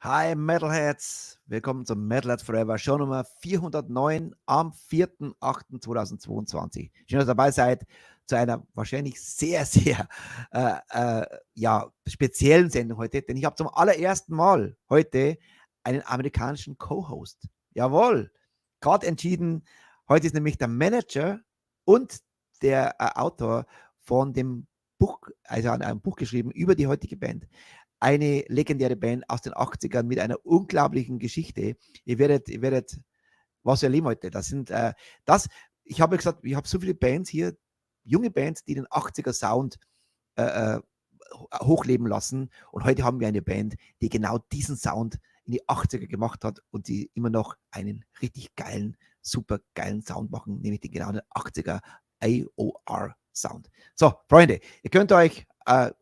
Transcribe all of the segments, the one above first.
Hi Metalheads, willkommen zum Metalheads Forever, Show Nummer 409 am 4.8.2022. Schön, dass ihr dabei seid zu einer wahrscheinlich sehr speziellen Sendung heute, denn ich habe zum allerersten Mal heute einen amerikanischen Co-Host. Jawohl, gerade entschieden, heute ist nämlich der Manager und der Autor von dem Buch, also ein Buch geschrieben über die heutige Band. Eine legendäre Band aus den 80ern mit einer unglaublichen Geschichte. Ihr werdet was erleben heute. Ich habe gesagt, ich habe so viele Bands hier, junge Bands, die den 80er Sound hochleben lassen. Und heute haben wir eine Band, die genau diesen Sound in die 80er gemacht hat und die immer noch einen richtig geilen, super geilen Sound machen, nämlich den genauen 80er AOR Sound. So, Freunde, ihr könnt euch,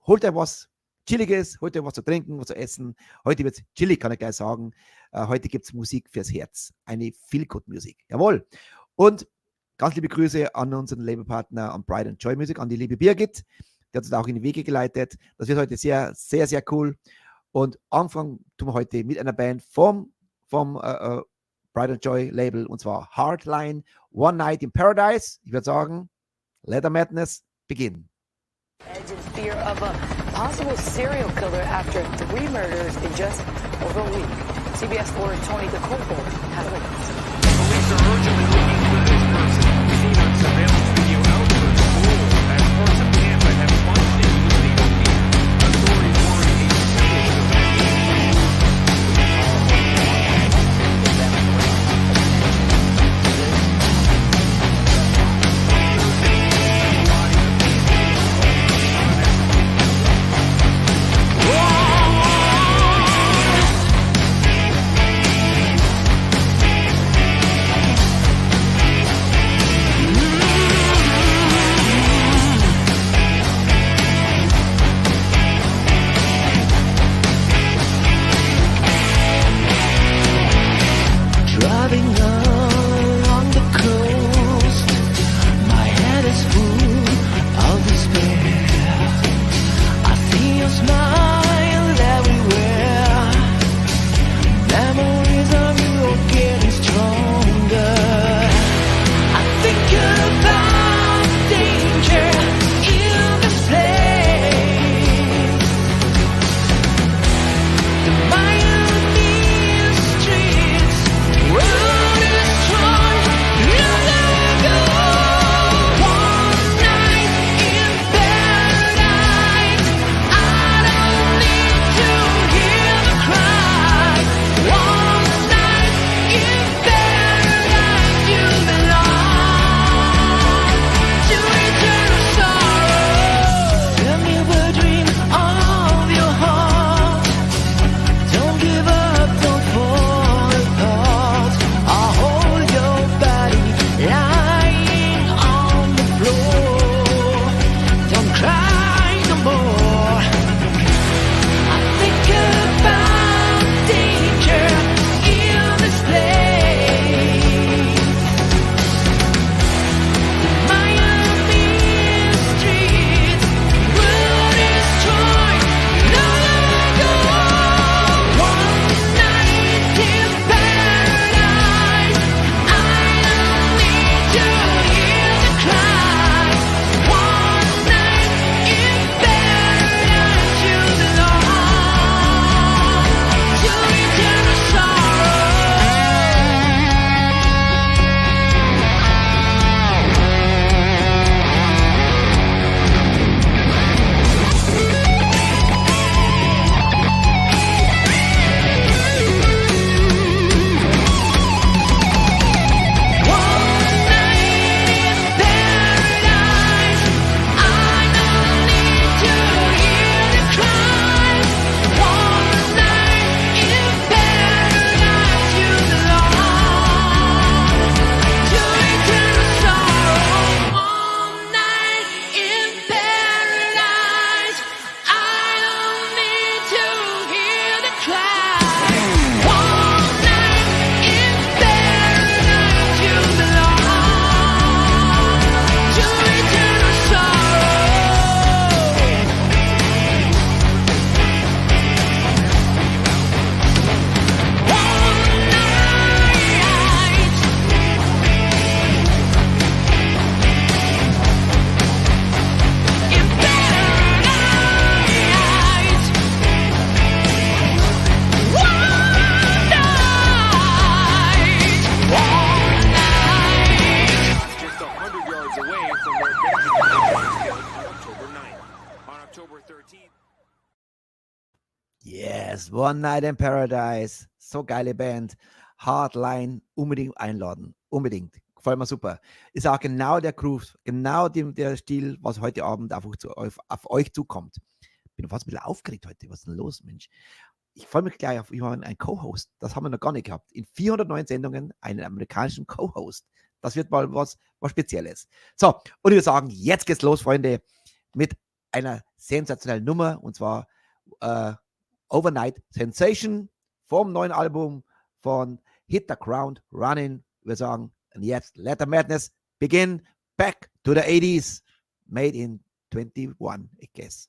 holt euch was Chilliges, heute was zu trinken, was zu essen. Heute wird es chillig, kann ich gleich sagen. Heute gibt es Musik fürs Herz. Eine Feel-Good-Musik. Jawohl. Und ganz liebe Grüße an unseren Labelpartner, an Pride and Joy Music, an die liebe Birgit. Die hat uns auch in die Wege geleitet. Das wird heute sehr cool. Und anfangen tun wir heute mit einer Band vom Pride and Joy Label, und zwar Hardline, One Night in Paradise. Ich würde sagen, let the madness begin. Edge in fear of a possible serial killer after 3 murders in just over a week. CBS 4 Tony DeCopo has a Police are urgently looking for this person, seen on surveillance video out of a school as parts of Tampa have plunged into legal fear. Authorities worry a serial Yes, One Night in Paradise. So geile Band. Hardline, unbedingt einladen. Unbedingt. Gefällt mir super. Ist auch genau der Groove, genau der Stil, was heute Abend einfach auf euch zukommt. Bin fast ein bisschen aufgeregt heute. Was ist denn los, Mensch? Ich freue mich gleich auf jemanden, einen Co-Host. Das haben wir noch gar nicht gehabt. In 409 Sendungen einen amerikanischen Co-Host. Das wird mal was Spezielles. So, und ich würde sagen, jetzt geht's los, Freunde, mit einer sensationellen Nummer, und zwar Overnight Sensation vom neuen Album von Hit the Ground Runnin. Wir sagen, und jetzt let the madness begin. Back to the 80s. Made in 21, I guess.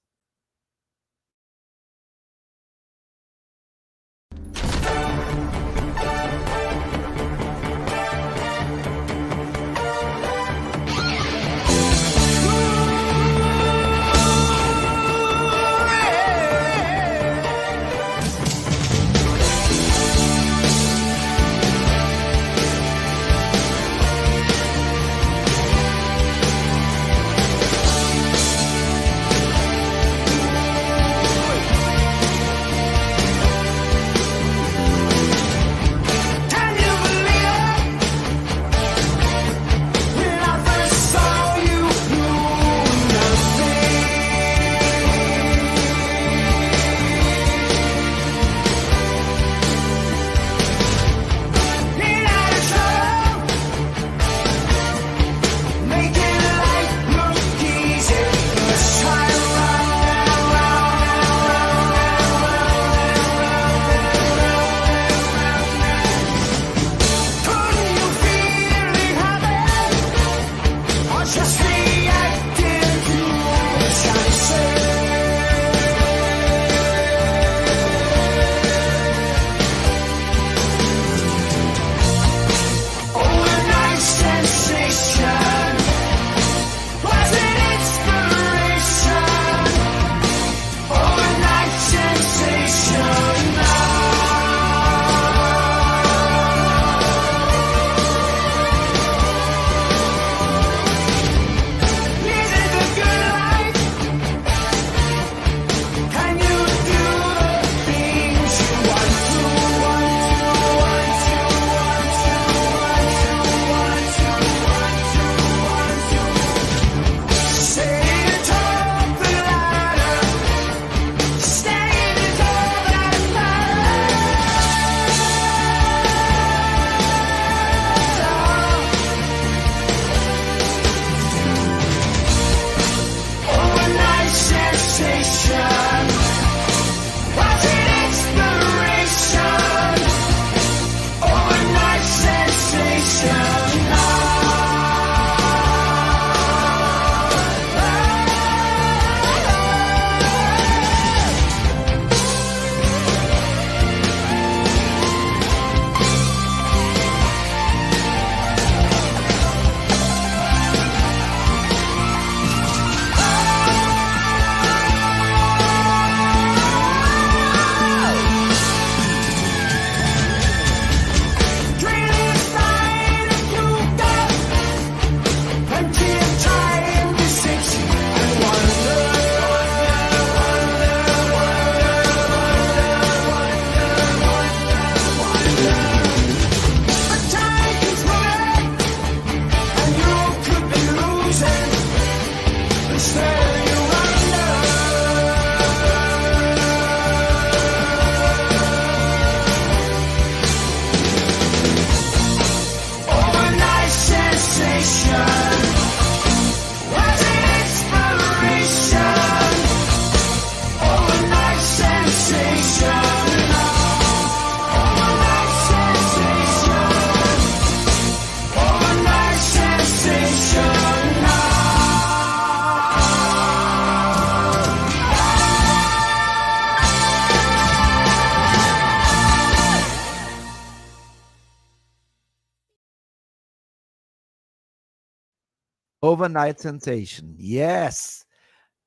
Overnight Sensation. Yes.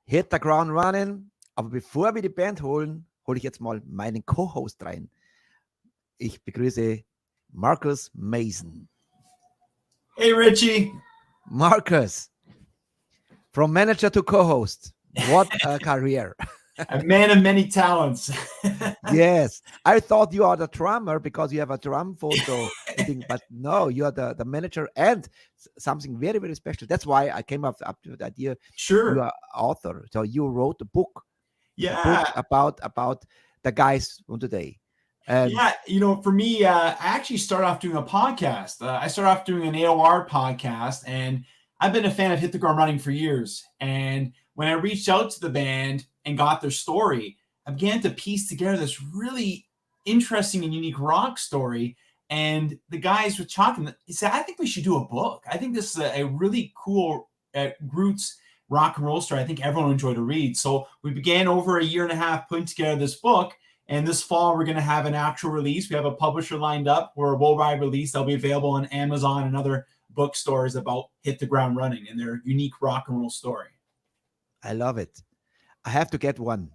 Hit the ground running. Aber bevor wir die Band holen, hole ich jetzt mal meinen Co-Host rein. Ich begrüße Marcus Mason. Hey, Richie. Marcus, from manager to co-host. What a career. A man of many talents. Yes, I thought you are the drummer because you have a drum photo, but no, you are the manager and something very, very special. That's why I came up to the idea. Sure. You are author, so you wrote a book Yeah. about the guys from today. And yeah, for me, I actually started off doing a podcast. I started off doing an AOR podcast, and I've been a fan of Hit the Ground Running for years. And when I reached out to the band and got their story, I began to piece together this really interesting and unique rock story. And the guys were talking, he said, I think we should do a book. I think this is a really cool roots rock and roll story. I think everyone will enjoy to read. So we began over a year and a half putting together this book. And this fall, we're going to have an actual release. We have a publisher lined up for a worldwide release. They'll be available on Amazon and other bookstores about Hit the Ground Running and their unique rock and roll story. I love it. I have to get one.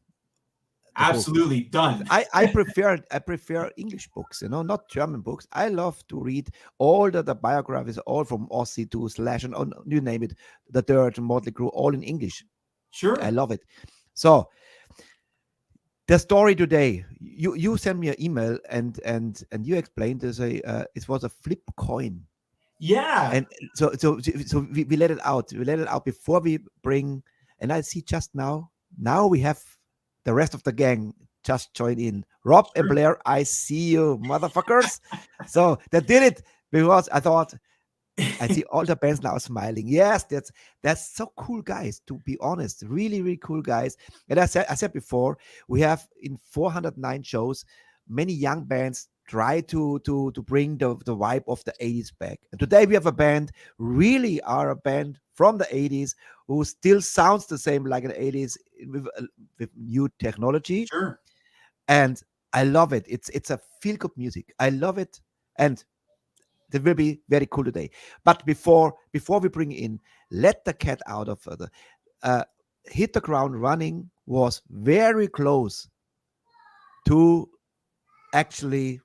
Absolutely. Done. I prefer English books, not German books. I love to read all the biographies, all from Aussie to Slash and you name it, The Dirt, Motley Crue, all in English. Sure. I love it. So the story today, you sent me an email and you explained it was a flip coin. Yeah. And so we let it out. We let it out before we bring, and I see just now we have the rest of the gang just joined in. Rob and Blair, I see you, motherfuckers. So they did it because I thought, I see all the bands now smiling. Yes, that's so cool, guys. To be honest, really, really cool guys. And I said before, we have in 409 shows, many young bands try to bring the vibe of the 80s back. And today we have a band, really are a band from the 80s who still sounds the same like in the 80s with new technology. Sure. And I love it. It's a feel good music. I love it, and that will be very cool today. But before we bring in, let the cat out of the Hit the Ground Running was very close to actually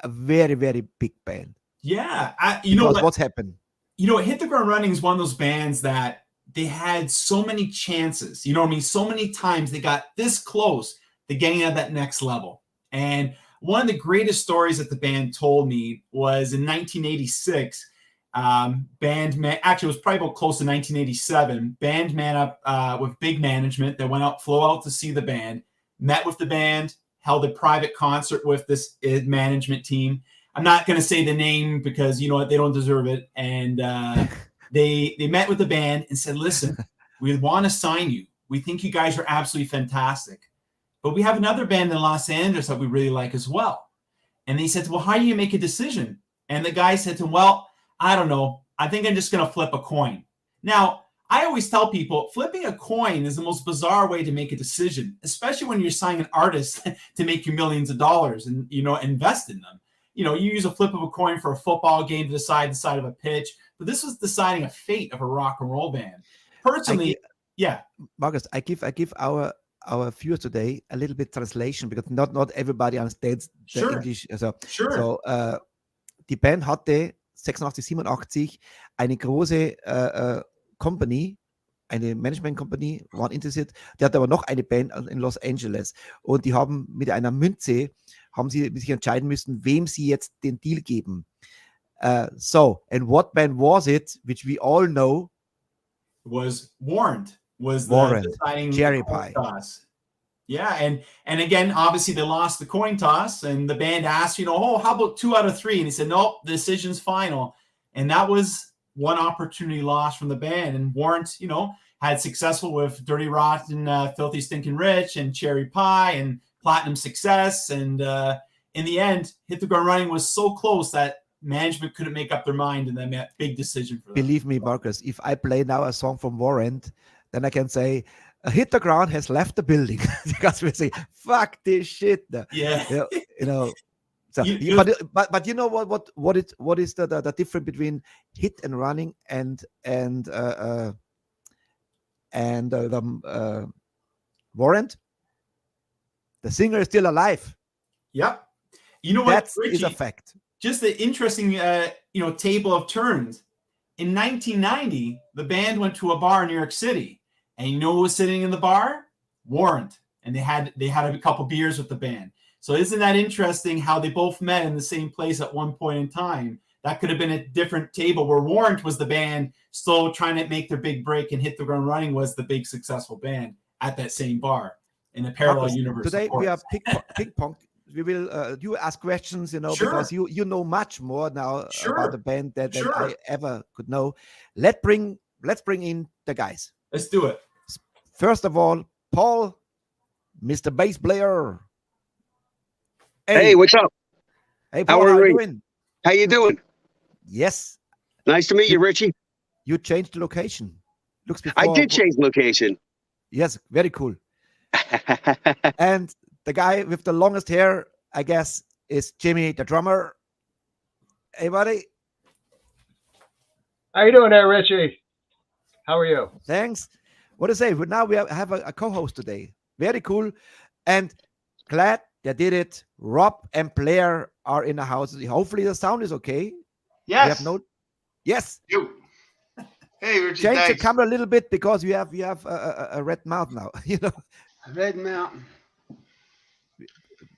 a very, very big band. Yeah. What's happened? Hit the Ground Running is one of those bands that they had so many chances. You know what I mean? So many times they got this close to getting at that next level. And one of the greatest stories that the band told me was in 1986. Actually, it was probably about close to 1987. Band man up with big management that flew out to see the band, met with the band, held a private concert with this management team. I'm not going to say the name because you know what, they don't deserve it. And they met with the band and said, "Listen, we want to sign you. We think you guys are absolutely fantastic. But we have another band in Los Angeles that we really like as well." And they said, "Well, how do you make a decision?" And the guy said to him, "Well, I don't know. I think I'm just going to flip a coin." Now, I always tell people flipping a coin is the most bizarre way to make a decision, especially when you're signing an artist to make you millions of dollars and, invest in them. You use a flip of a coin for a football game to decide the side of a pitch, but this was deciding a fate of a rock and roll band. Personally, yeah. Marcus, I give our viewers today a little bit translation because not everybody understands the English. So die Band hatte 86, 87 eine große Company, eine Management Company, waren interessiert. Die hatte aber noch eine Band in Los Angeles und die haben mit einer Münze haben sie sich entscheiden müssen, wem sie jetzt den Deal geben. And what band was it, which we all know? Was Warrant. Was Warrant. the deciding Cherry coin Pie. toss. Yeah, and again, obviously they lost the coin toss, and the band asked, how about 2 out of 3? And he said, "Nope, the decision's final." And that was one opportunity lost from the band. And Warrant, had successful with Dirty Rotten, Filthy Stinking Rich, and Cherry Pie, and Platinum Success. And in the end, Hit the Ground Running was so close that management couldn't make up their mind, and then that big decision for them. Believe me, Marcus, if I play now a song from Warrant, then I can say, Hit the Ground has left the building because we say, "Fuck this shit." Yeah. So, but you know what is the difference between Hit and Running and Warrant? The singer is still alive. Yep. You know what? That is a fact. Just the interesting, table of turns. In 1990, the band went to a bar in New York City. And you know who was sitting in the bar? Warrant. and they had a couple beers with the band. So isn't that interesting how they both met in the same place at one point in time? That could have been a different table where Warrant was the band still trying to make their big break, and Hit the Ground Running was the big successful band at that same bar in a parallel Marcus, universe. Today we have ping pong. We will you ask questions, Sure. because you know much more now Sure. about the band than Sure. I ever could know. Let's bring in the guys. Let's do it. First of all, Paul, Mr. Bass Player. Hey, what's up? Hey, Paul, how how are you we? doing? How you doing? Yes, Nice to meet you, Richie. you changed the location. Looks before. I did change location. Yes, very cool. And the guy with the longest hair, I guess, is Jimmy, the drummer. Hey, buddy. How you doing there, Richie? How are you? Thanks. What to say? But now we have a co-host today. Very cool. And glad they did it. Rob and Blair are in the house. Hopefully the sound is okay. Yes. We have no. Yes. You. Hey, Richie. Change the Thanks. camera a little bit because you have a red mouth now. Red Mountain.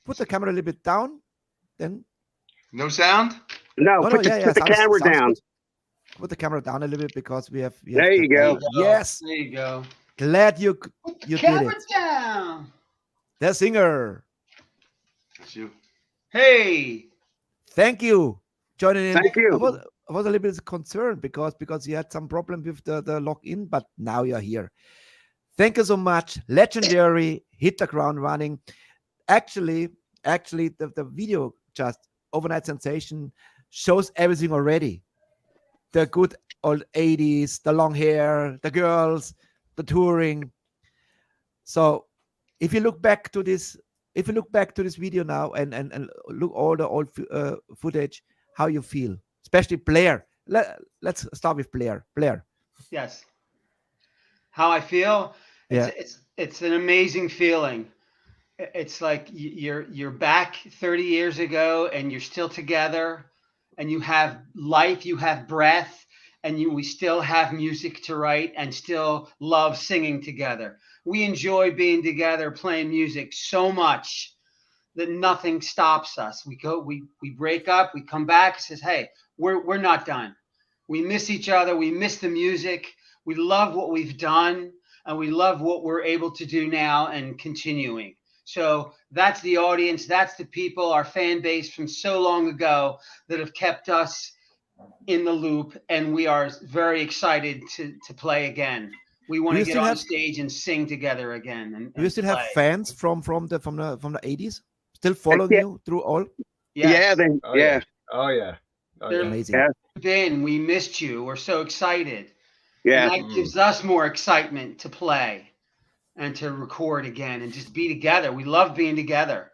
Put the camera a little bit down. Then No sound? No, No, put the, yeah, put the sounds- camera sounds down. good. Put the camera down a little bit because we have. There you go. Yes. There you go. Glad you did Camera it. down. The singer. That's you. Hey. Thank you. Joining in. Thank you. I was a little bit concerned because you had some problem with the login, but now you're here. Thank you so much. Legendary, Hit the Ground Running. Actually, the video just overnight sensation shows everything already. The good old 80s, the long hair, the girls, the touring. So if you look back to this video now and look all the old footage, how you feel, especially Blair. Let's start with Blair. Blair. Yes. How I feel? Yeah. It's an amazing feeling. It's like you're back 30 years ago and you're still together and you have life, you have breath, and we still have music to write and still love singing together. We enjoy being together, playing music so much that nothing stops us. We break up, we come back, it says, hey, we're not done. We miss each other, we miss the music, we love what we've done, and we love what we're able to do now and continuing. So that's the audience, that's the people, our fan base from so long ago that have kept us in the loop, and we are very excited to play again. We want Do to you get still on have- stage and sing together again. And Do you still have play. fans from the 80s still following Yeah. you through all? Yes. Yeah, then, Oh, yeah. Oh yeah. Oh, They're- yeah. Amazing. Yeah. Ben, we missed you. We're so excited. Yeah. And that gives us more excitement to play and to record again and just be together. We love being together.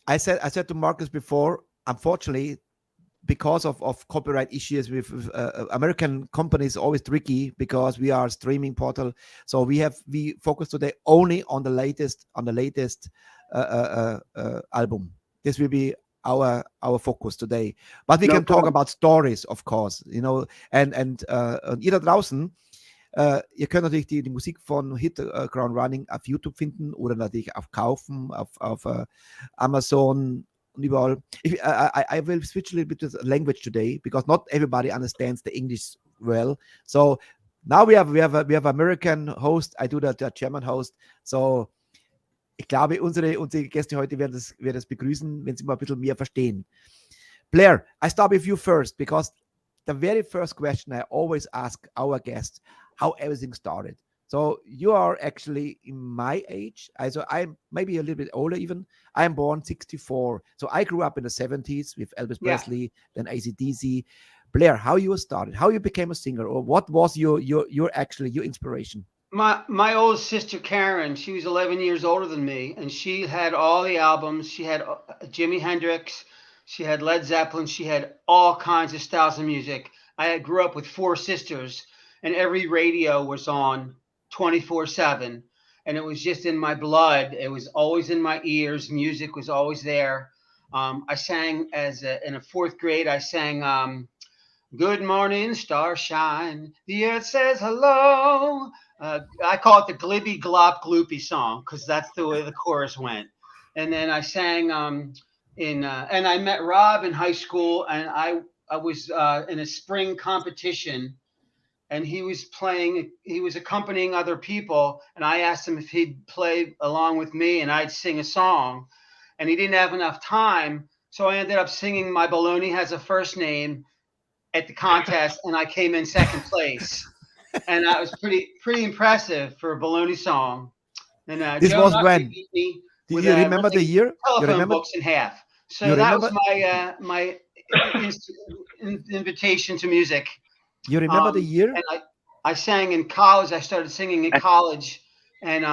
I said to Marcus before, unfortunately, because of copyright issues with American companies, always tricky because we are a streaming portal. So we focus today only on the latest album. This will be our focus today. But we No can talk problem. about stories, of course, and ihr da draußen, ihr könnt natürlich die Musik von Hit the Ground Running auf YouTube finden oder natürlich auch kaufen auf Amazon und überall. I will switch a little bit to language today because not everybody understands the English well. So now we have American host. I do the German host. So ich glaube, unsere Gäste heute werden das begrüßen, wenn sie mal ein bisschen mehr verstehen. Blair, I start with you first because the very first question I always ask our guests, how everything started. So you are actually in my age. So I'm maybe a little bit older even. I am born 64. So I grew up in the 70s with Elvis Yeah. Presley, then AC/DC. Blair, how you started, how you became a singer, or what was your inspiration? My old sister Karen, she was 11 years older than me, and she had all the albums. She had Jimi Hendrix, she had Led Zeppelin, she had all kinds of styles of music. I grew up with four sisters, and every radio was on 24/7, and it was just in my blood. It was always in my ears. Music was always there. I sang in a fourth grade. I sang Good morning, starshine. The earth says hello. I call it the glibby glop gloopy song because that's the way the chorus went. And then I sang and I met Rob in high school, and I was in a spring competition, and he was accompanying other people, and I asked him if he'd play along with me and I'd sing a song, and he didn't have enough time, so I ended up singing My Baloney Has a First Name at the contest, and I came in second place, and that was pretty impressive for a baloney song. And This Joe was Nucky when? beat me Do with, you remember the ripping year? You telephone remember? books in half. So You that was remember? my invitation to music. You remember the year? And I sang in college. I started singing in college, and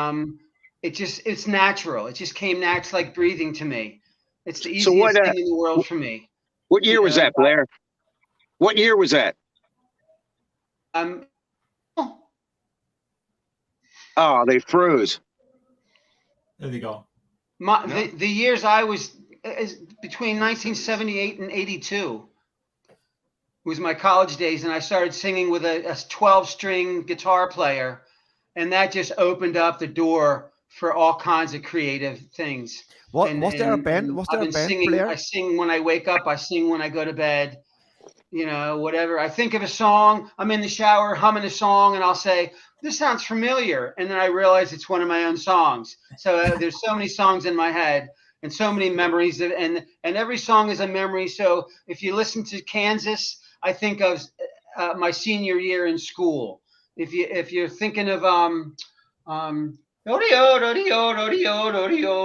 it's natural. It just came natural, like breathing to me. It's the easiest So what? thing in the world for me. What year was that, Blair? What year was that? Oh, they froze. There you go. The years I was is between 1978 and 82 was my college days, and I started singing with a 12-string guitar player, and that just opened up the door for all kinds of creative things. Was there a band? Was there a band, Blair? I sing when I wake up. I sing when I go to bed. You know, whatever. I think of a song. I'm in the shower humming a song, and I'll say, "This sounds familiar," and then I realize it's one of my own songs. So there's so many songs in my head, and so many memories, and every song is a memory. So if you listen to Kansas, I think of my senior year in school. If you're thinking of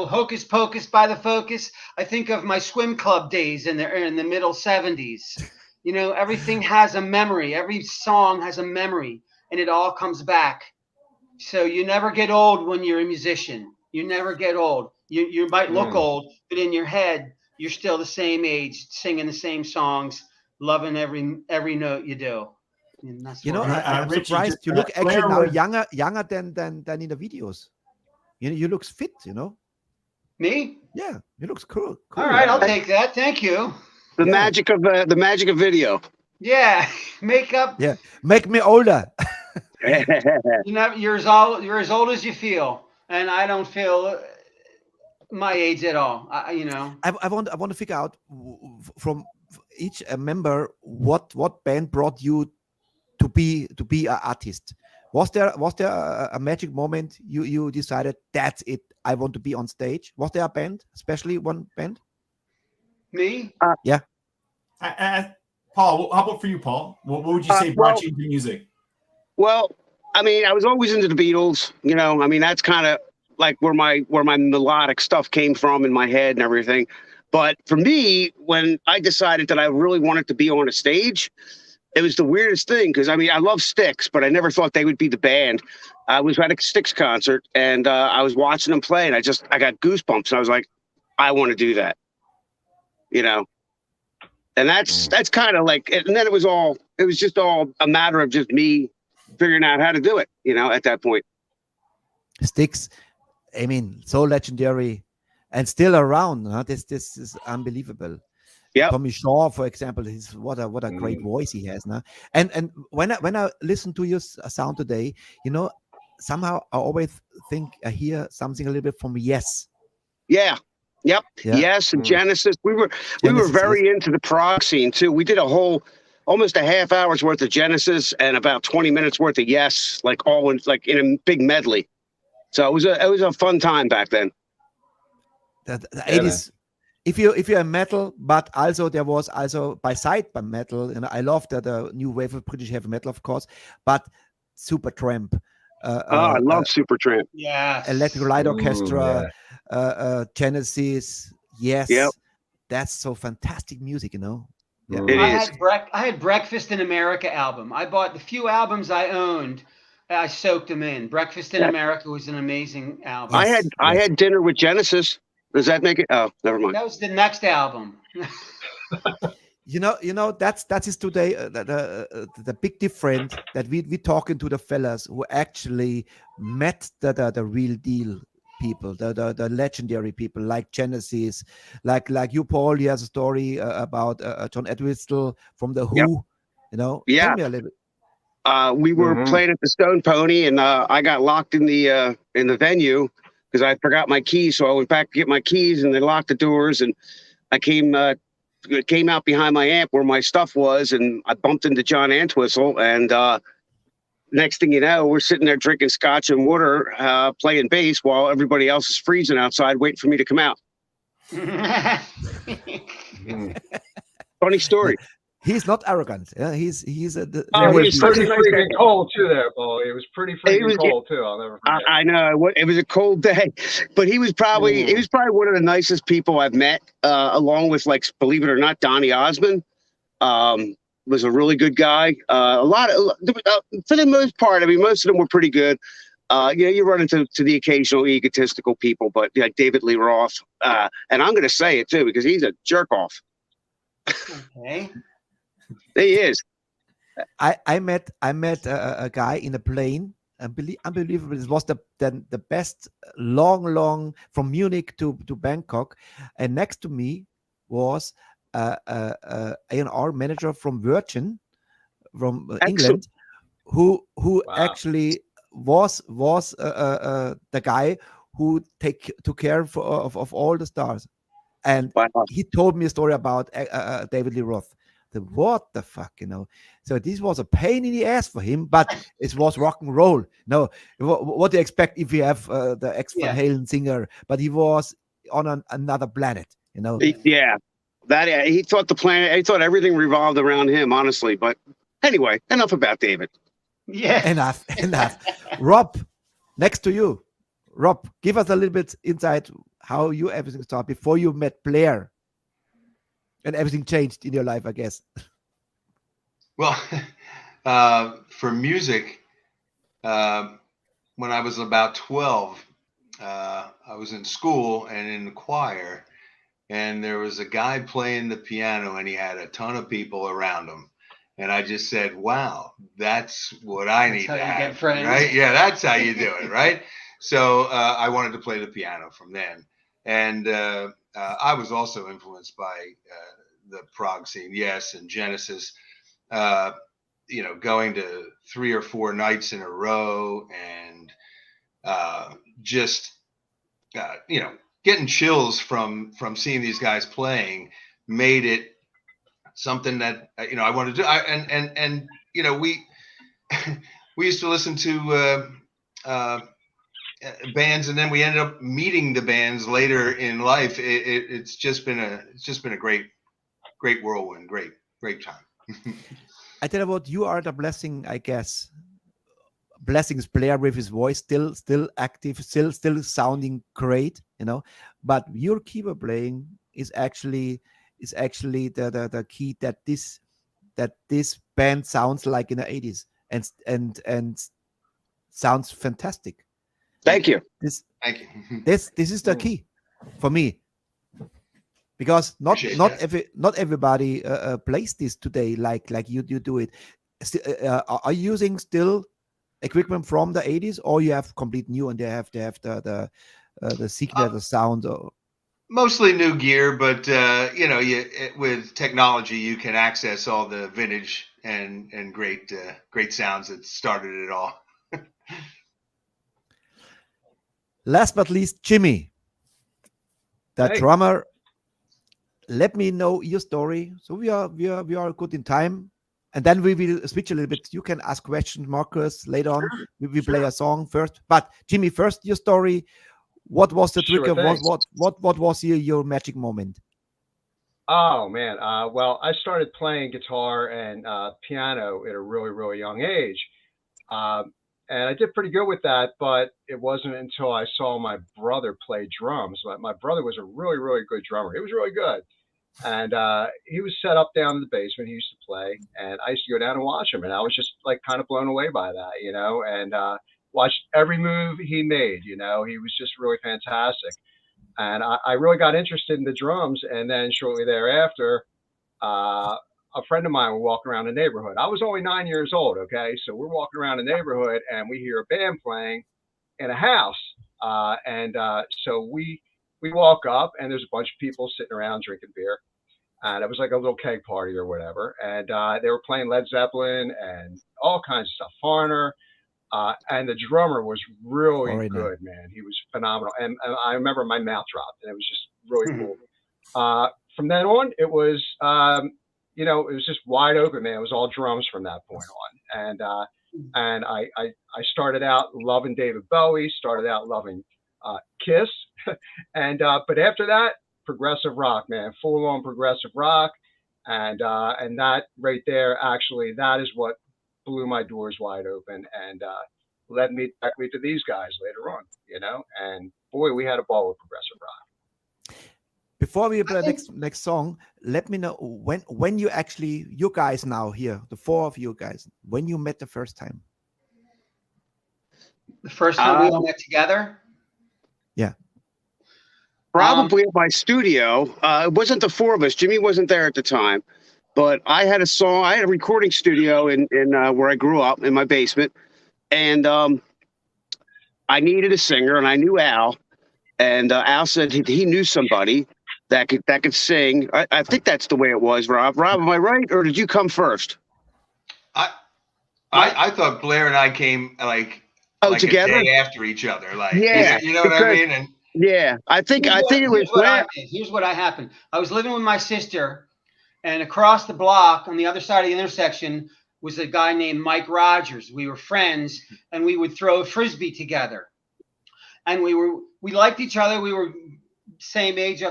Hocus Pocus by the Focus, I think of my swim club days in the middle 70s. You know, everything has a memory. Every song has a memory, and it all comes back. So you never get old when you're a musician. You never get old. You might look old, but in your head, you're still the same age, singing the same songs, loving every note you do. And that's You know, I'm Richie, surprised. You look actually now younger than in the videos. You look fit. You know. Me? Yeah, you looks cool. All right, I'll take that. Thank you. The magic of video. Yeah, makeup. Yeah, make me older. You're as old as you feel, and I don't feel my age at all. I want to figure out from each member what band brought you to be an artist. Was there a magic moment you decided that's it? I want to be on stage. Was there a band, especially one band? Me? Yeah. Paul, how about for you, Paul? What would you say brought you into music? Well, I mean, I was always into the Beatles. You know, I mean, that's kind of like where my melodic stuff came from in my head and everything. But for me, when I decided that I really wanted to be on a stage, it was the weirdest thing because I mean, I love Styx, but I never thought they would be the band. I was at a Styx concert and I was watching them play, and I got goosebumps. And I was like, I want to do that. You know, and that's kind of like, and then it was just all a matter of just me figuring out how to do it, you know, at that point. Styx, I mean, so legendary and still around. Huh? This is unbelievable. Yeah. Tommy Shaw, for example, what a great voice he has now. And when I listen to your sound today, you know, somehow I always think I hear something a little bit from Yes. Yeah. Yep. Yeah. Yes. And Genesis. We were very into the prog scene too. We did almost a half hour's worth of Genesis and about 20 minutes worth of Yes, like all in a big medley. So it was a fun time back then. The 80s. If you're a metal, but also there was also by metal, and I love the new wave of British heavy metal, of course, but Supertramp. I love Supertramp. Yeah. Electric Light Orchestra, Genesis. Yes. Yep. That's so fantastic music, you know. Yeah. It is. I had Breakfast in America album. I bought the few albums I owned. I soaked them in. Breakfast in America was an amazing album. I had Dinner with Genesis. Does that make it? Oh, never mind. That was the next album. You know that is today the big difference that we talking to the fellas who actually met the real deal people, the legendary people like Genesis, like you, Paul. You have a story about John Entwistle from the Who. Yeah. Tell me a little bit. We were playing at the Stone Pony, and I got locked in the venue because I forgot my keys. So I went back to get my keys, and they locked the doors. And I came out behind my amp where my stuff was, and I bumped into John Antwistle. And next thing you know, we're sitting there drinking scotch and water, playing bass while everybody else is freezing outside, waiting for me to come out. Funny story. He's not arrogant. Yeah, he's Oh, it was pretty freaking cold too there, Bo. It was pretty freaking cold too. I'll never forget. I know it was a cold day, but he was probably one of the nicest people I've met. Along with, like, believe it or not, Donny Osmond was a really good guy. For the most part, I mean, most of them were pretty good. You run into the occasional egotistical people, but like David Lee Roth, and I'm going to say it too because he's a jerk off. Okay. He is. I met a guy in a plane. Unbelievable. It was the best long from Munich to Bangkok, and next to me was A&R manager from Virgin, from England, who actually was the guy who took care of all the stars, and he told me a story about David Lee Roth. What the fuck, So this was a pain in the ass for him, but it was rock and roll. No, what do you expect if you have the Van Halen singer? But he was on another planet, Yeah, that he thought the planet. He thought everything revolved around him, honestly. But anyway, enough about David. Yeah, enough. Rob, next to you, Rob, give us a little bit insight how you everything started before you met Blair. And everything changed in your life, I guess. Well, for music, when I was about 12, I was in school and in the choir, and there was a guy playing the piano, and he had a ton of people around him. And I just said, wow, that's what I need to have, get friends. right? Yeah, that's how you do it, right? So I wanted to play the piano from then. And I was also influenced by the prog scene, yes, and Genesis, going to 3 or 4 nights in a row and getting chills from seeing these guys playing made it something that I wanted to do. We used to listen to bands, and then we ended up meeting the bands later in life. It's just been a great whirlwind, great time. I tell you what, you are the blessing, I guess. Blessing's Blair with his voice still active, still sounding great, But your keyboard playing is actually the key that this band sounds like in the 80s and sounds fantastic. Thank you. Thank you. This is the key for me. Because not everybody plays this today like you do it. Are you using still equipment from the 80s, or you have complete new and they have the signal, the sound? Or... Mostly new gear, but with technology you can access all the vintage and great sounds that started it all. Last but least, Jimmy, the drummer. Let me know your story. So we are good in time, and then we will switch a little bit. You can ask questions, Marcus, later on. We will play a song first. But Jimmy, first your story. What was the trigger? What was your magic moment? Oh man, well, I started playing guitar and piano at a really, really young age. And I did pretty good with that, but it wasn't until I saw my brother play drums. My brother was a really, really good drummer. He was really good. And he was set up down in the basement. He used to play, and I used to go down and watch him. And I was just like kind of blown away by that, and watched every move he made. He was just really fantastic. And I really got interested in the drums. And then shortly thereafter, a friend of mine was walking around the neighborhood. I was only 9 years old. Okay. So we're walking around the neighborhood and we hear a band playing in a house. So we walk up and there's a bunch of people sitting around drinking beer. And it was like a little keg party or whatever. And they were playing Led Zeppelin and all kinds of stuff, Foreigner. And the drummer was really Foreigner. good, man. He was phenomenal. And I remember my mouth dropped, and it was just really cool. From then on, it was, it was just wide open, man. It was all drums from that point on. And I started out loving David Bowie, started out loving Kiss. But after that, progressive rock, man, full on progressive rock. And that right there, actually, that is what blew my doors wide open and led me directly to these guys later on, and boy, we had a ball with progressive rock. Before we play the next song, let me know when you guys now here, the four of you guys, when you met the first time. The first time we all met together? Yeah. Probably at my studio. It wasn't the four of us. Jimmy wasn't there at the time, but I had a recording studio in where I grew up in my basement, and I needed a singer, and I knew Al, and Al said he knew somebody that could sing. I think that's the way it was, Rob. Rob, am I right, or did you come first? I thought Blair and I came together a day after each other, yeah, you know what I mean? And yeah, I think it was Blair. Here's what happened. I was living with my sister, and across the block on the other side of the intersection was a guy named Mike Rogers. We were friends, and we would throw a Frisbee together. And we liked each other. We were same age, I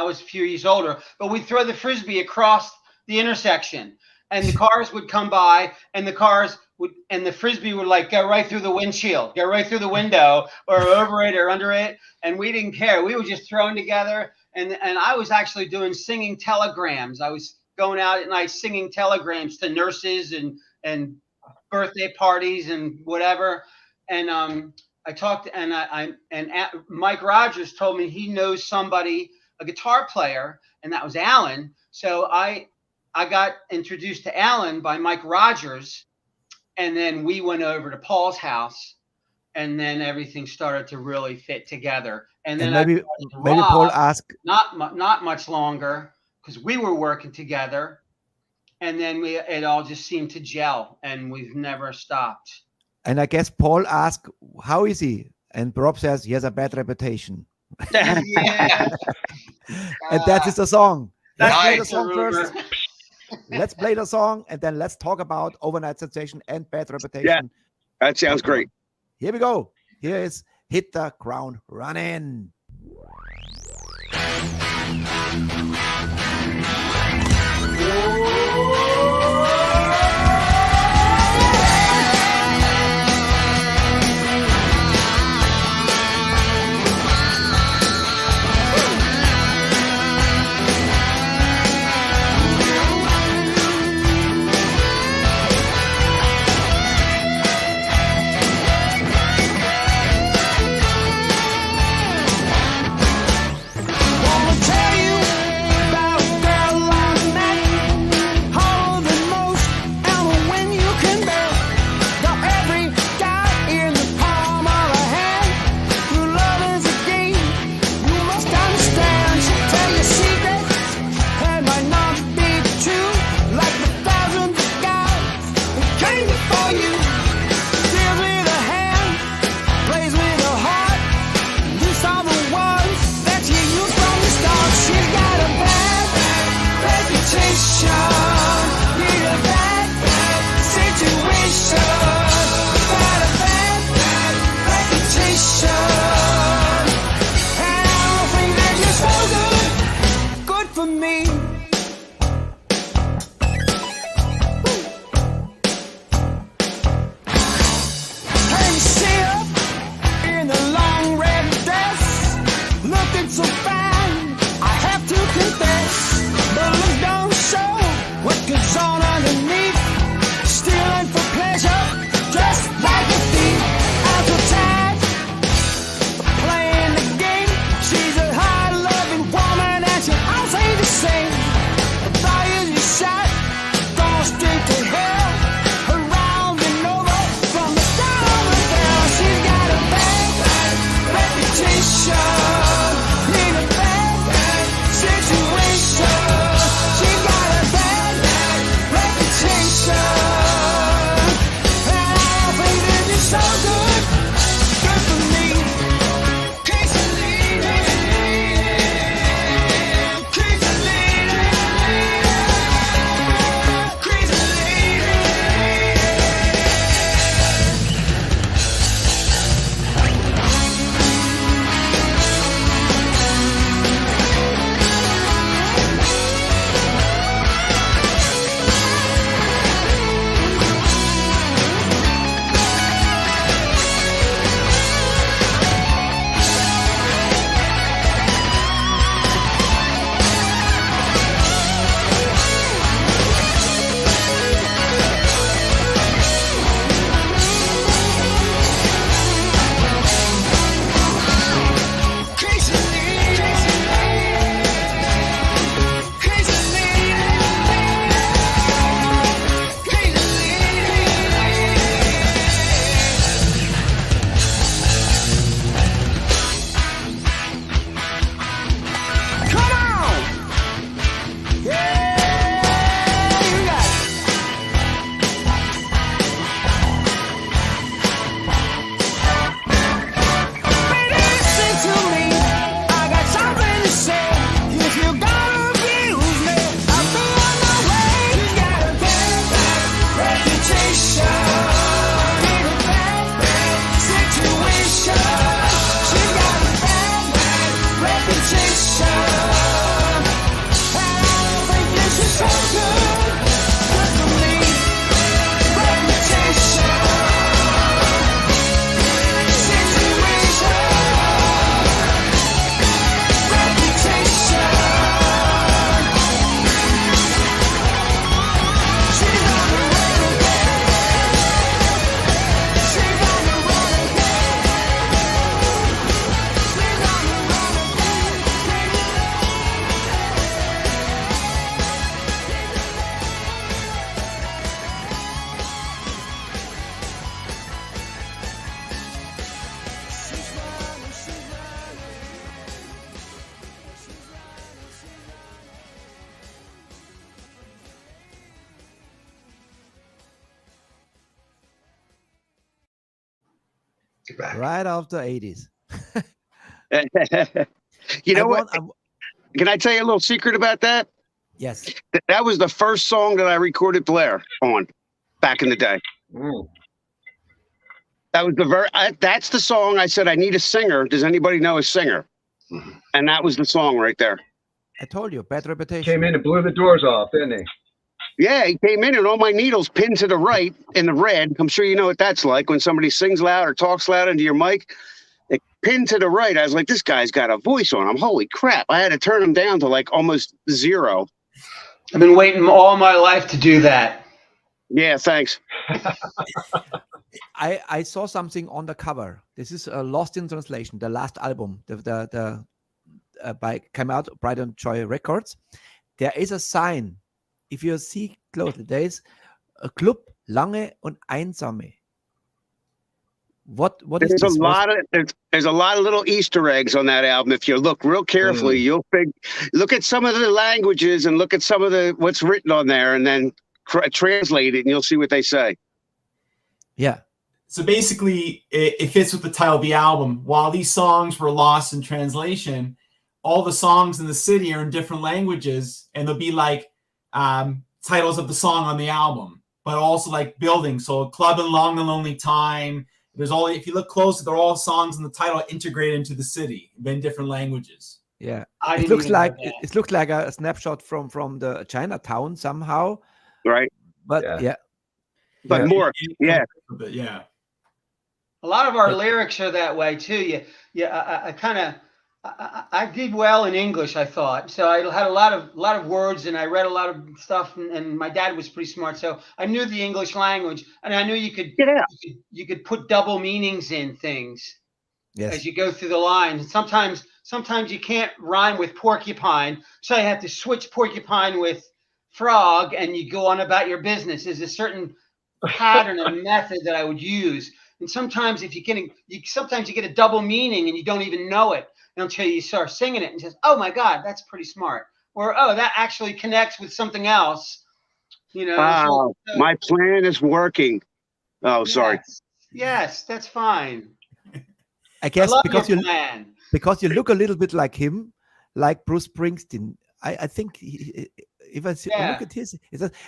was a few years older, but we'd throw the Frisbee across the intersection, and the cars would come by, and the Frisbee would go right through the windshield, go right through the window, or over it or under it. And we didn't care. We were just throwing together. And I was actually singing telegrams. I was going out at night singing telegrams to nurses and birthday parties and whatever. And I talked, and Mike Rogers told me he knows somebody, a guitar player, and that was Alan. So I got introduced to Alan by Mike Rogers, and then we went over to Paul's house, and then everything started to really fit together. And then maybe Paul asked, not much longer, because we were working together, and then it all just seemed to gel, and we've never stopped. And I guess Paul asked, how is he? And Rob says he has a bad reputation. Yeah. And that is the song. Let's play the That's song a first. rumor. Let's play the song, and then let's talk about overnight sensation and bad reputation. Yeah, that sounds great. Here we go. Here is Hit the Ground Running. Wanna tell you Back. right after 80s. You know what? I want- Can I tell you a little secret about that? yes. That was the first song that I recorded Blair on back in the day. Mm. That was that's the song I said, I need a singer. Does anybody know a singer? Mhm. And that was the song right there. I told you, bad reputation. Came in and blew the doors off, didn't he? Yeah, he came in and all my needles pinned to the right in the red. I'm sure you know what that's like when somebody sings loud or talks loud into your mic. It pinned to the right. I was like, this guy's got a voice on him. Holy crap. I had to turn him down to like almost 0. I've been waiting all my life to do that. Yeah, thanks. I saw something on the cover. This is Lost in Translation, the last album, came out Bright and Joy Records. There is a sign. If you see closely, there is a Club Lange und Einsame. What is There's this? there's a lot of little Easter eggs on that album. If you look real carefully, you'll look at some of the languages and look at some of what's written on there, and then translate it, and you'll see what they say. Yeah. So basically, it fits with the title of the album. While these songs were lost in translation, all the songs in the city are in different languages, and there'll be like titles of the song on the album, but also like buildings. So Club and Long and Lonely Time. There's all, if you look closer, they're all songs in the title integrated into the city, but in different languages. Yeah. I It didn't looks even know like that. it looks like a snapshot from the Chinatown somehow. Right. But Yeah. yeah. But Yeah. more, yeah. But yeah. A lot of our lyrics are that way too. I did well in English, I thought. So I had a lot of words, and I read a lot of stuff. And my dad was pretty smart, so I knew the English language, and I knew you could put double meanings in things Yes. as you go through the line. Sometimes you can't rhyme with porcupine, so you have to switch porcupine with frog, and you go on about your business. There's a certain pattern and method that I would use. And sometimes if you get a double meaning and you don't even know it until you start singing it and says, "Oh my God, that's pretty smart," or "Oh, that actually connects with something else." You know. Wow, so- my plan is working. Oh, sorry. Yes, that's fine. I I guess love because your you plan. look a little bit like him, like Bruce Springsteen. I think if I look at his,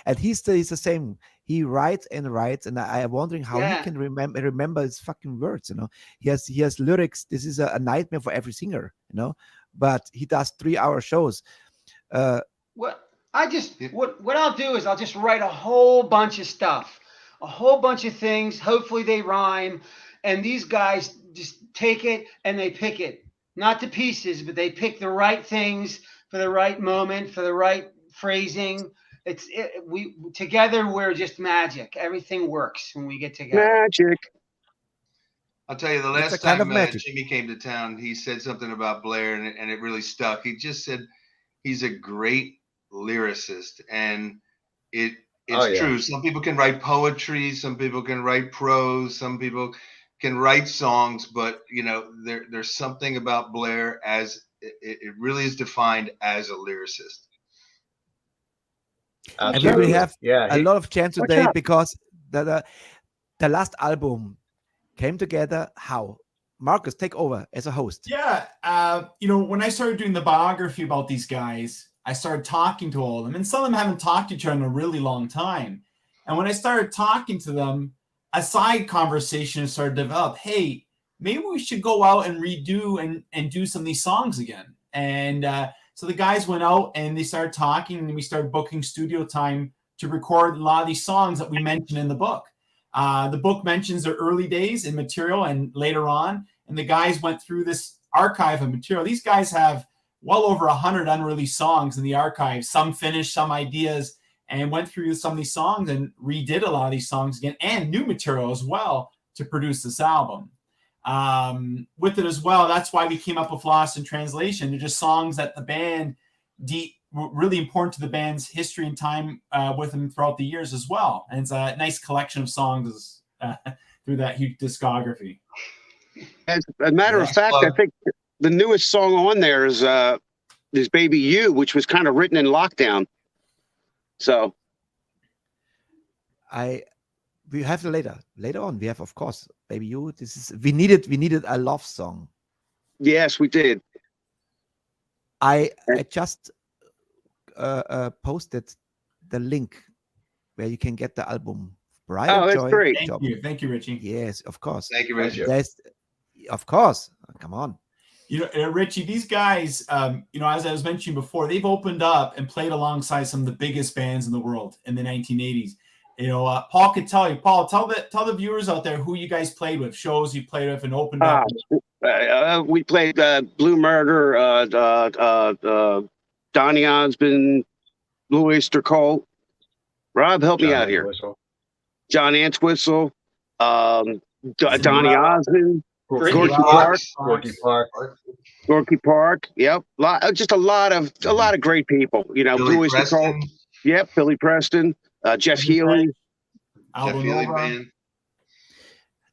and he's the same. He writes, and I'm wondering how he can remember his fucking words. You know, he has lyrics. This is a nightmare for every singer. You know, but he does 3-hour shows. What I'll do is I'll just write a whole bunch of stuff, a whole bunch of things. Hopefully they rhyme, and these guys just take it and they pick it, not to pieces, but they pick the right things for the right moment, for the right phrasing. We together, we're just magic. Everything works when we get together. Magic. I'll tell you, the It's a last kind time of magic. Jimmy came to town, he said something about Blair, and it really stuck. He just said he's a great lyricist, and it's true. Some people can write poetry, some people can write prose, some people can write songs, but you know, there's something about Blair as it really is defined as a lyricist. And we will have a he- lot of chance What's today up? because the last album came together. How? Marcus, take over as a host. Yeah. When I started doing the biography about these guys, I started talking to all of them, and some of them haven't talked to each other in a really long time. And when I started talking to them, a side conversation started to develop. Hey, maybe we should go out and redo and do some of these songs again. And so the guys went out and they started talking, and we started booking studio time to record a lot of these songs that we mentioned in the book. The book mentions their early days in material and later on, and the guys went through this archive of material. These guys have well over 100 unreleased songs in the archive, some finished, some ideas, and went through some of these songs and redid a lot of these songs again and new material as well to produce this album. With it as well, that's why we came up with Lost in Translation. They're just songs that the band were really important to the band's history and time with them throughout the years as well. And it's a nice collection of songs through that huge discography. As a matter of fact, I think the newest song on there is Baby You, which was kind of written in lockdown. So we have later on. We have, of course, Baby You. We needed a love song. Yes, we did. I just posted the link where you can get the album. Bride Oh, of that's Joy. great. Thank you, Richie. Yes, of course. Thank you, Richard. Of course. Come on. Richie, these guys, as I was mentioning before, they've opened up and played alongside some of the biggest bands in the world in the 1980s. Paul could tell you. Paul, tell the viewers out there who you guys played with, shows you played with, and opened up. We played Blue Murder, Donny Osmond, Blue Oyster Cult. Rob, help me out here. John Antwistle, Donny Osmond, Gorky Park. Yep, just a lot of great people. Blue Oyster Cult. Yep, Billy Preston, Jeff Healy. Jeff Healy band.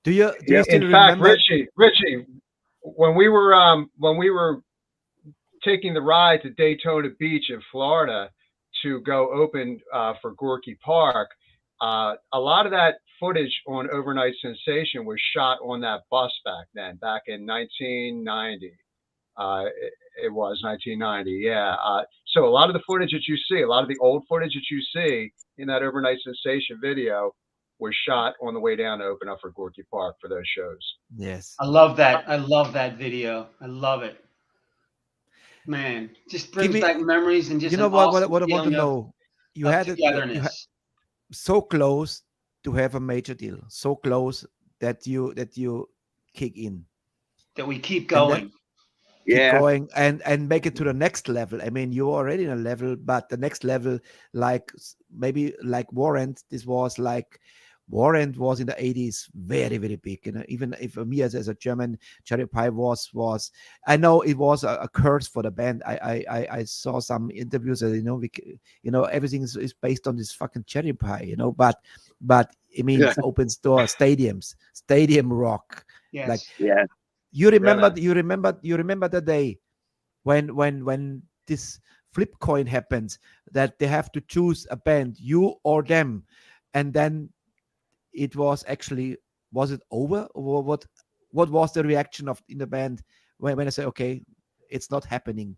Do you still In fact, remember? Richie, when we were taking the ride to Daytona Beach in Florida to go open for Gorky Park, a lot of that footage on Overnight Sensation was shot on that bus back in 1990. It was 1990, yeah. So a lot of the footage that you see, a lot of the old footage that you see in that Overnight Sensation video was shot on the way down to open up for Gorky Park for those shows. Yes. I love that. I love that video. I love it. Man, just brings back memories and just what I want to know. You had togetherness. So close to have a major deal, so close that you kick in, that we keep going. Going and make it to the next level. I mean, you're already in a level, but the next level, maybe like Warrant, Warrant was in the 80s very, very big. Even if me as a German, Cherry Pie was I know it was a curse for the band. I saw some interviews that everything is based on this fucking Cherry Pie, but it means opens door, stadium rock. Yes. You remember the day when this flip coin happens, that they have to choose a band, you or them, and then it was it over, or what was the reaction in the band when I said, okay, it's not happening?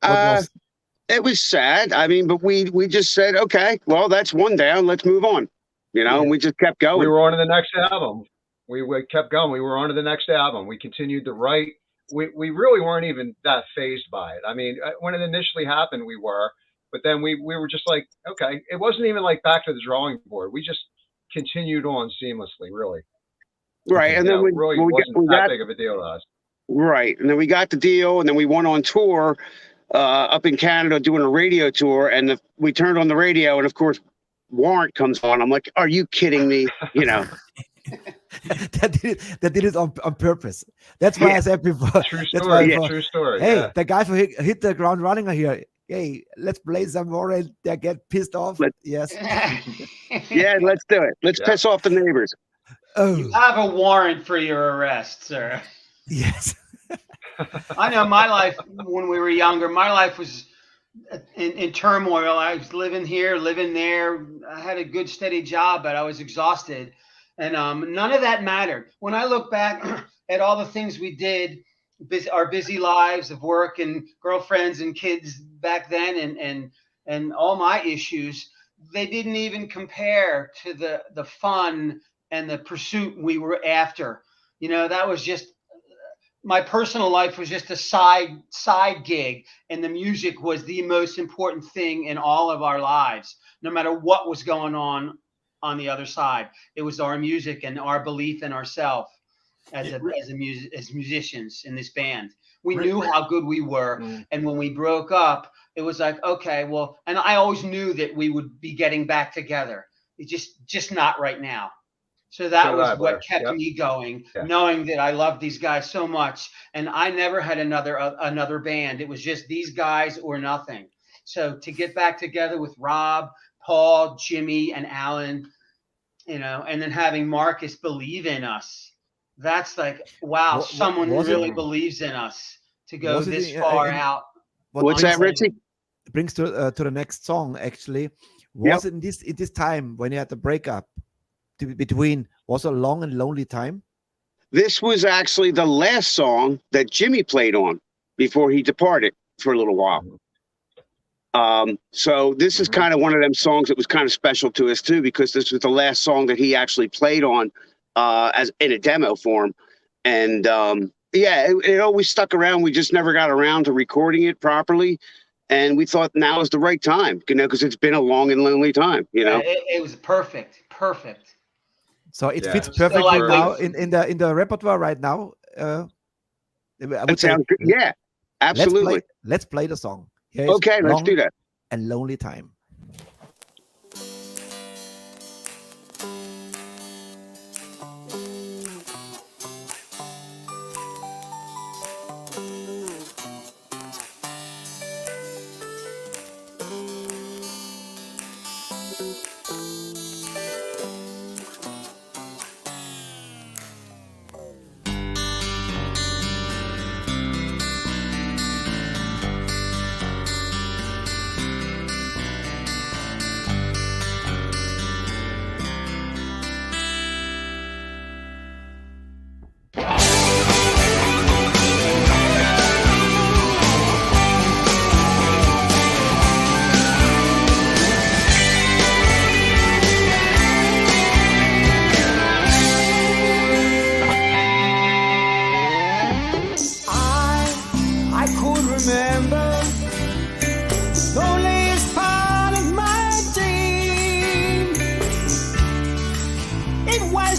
It was sad. I mean, but we just said, okay, well, that's one down, let's move on, and we just kept going. We were on to the next album. We kept going. We were on to the next album. We continued to write. We really weren't even that fazed by it. I mean, when it initially happened, we were, but then we were just like, okay, it wasn't even like back to the drawing board. We just continued on seamlessly, really. Right. And then we wasn't that big of a deal to us. Right. And then we got the deal, and then we went on tour up in Canada doing a radio tour, and we turned on the radio, and of course, Warrant comes on. I'm like, are you kidding me? That did it on purpose. That's why I said before. True story. True story. Hey, the guy who hit the ground running here. Hey, let's play some more and they get pissed off. Yes. Yeah, let's do it. Let's piss off the neighbors. Oh. You have a warrant for your arrest, sir. Yes. I know my life when we were younger, my life was in turmoil. I was living here, living there. I had a good, steady job, but I was exhausted. And none of that mattered. When I look back at all the things we did, our busy lives of work and girlfriends and kids back then, and all my issues, they didn't even compare to the fun and the pursuit we were after. That was just, my personal life was just a side gig, and the music was the most important thing in all of our lives, no matter what was going on the other side. It was our music and our belief in ourselves as musicians in this band. We knew how good we were, and when we broke up, it was like, okay, well, and I always knew that we would be getting back together. It's just not right now. So that was what kept me going, knowing that I loved these guys so much, and I never had another band. It was just these guys or nothing. So to get back together with Rob, Paul, Jimmy, and Alan, and then having Marcus believe in us, that's like, wow, someone really believes in us to go this far out. What's that, Richie? It brings to the next song, actually. Was it in this time when you had the breakup between was a long and lonely time? This was actually the last song that Jimmy played on before he departed for a little while. So this is kind of one of them songs that was kind of special to us too, because this was the last song that he actually played on as in a demo form. And yeah, it always stuck around. We just never got around to recording it properly. And we thought now is the right time, you know, because it's been a long and lonely time, you know. It was perfect. So it Yeah, fits it's perfectly like now in the repertoire right now. I That would say, sounds good. Yeah, absolutely. let's play the song. Here is Okay, let's Long do that. and Lonely Time.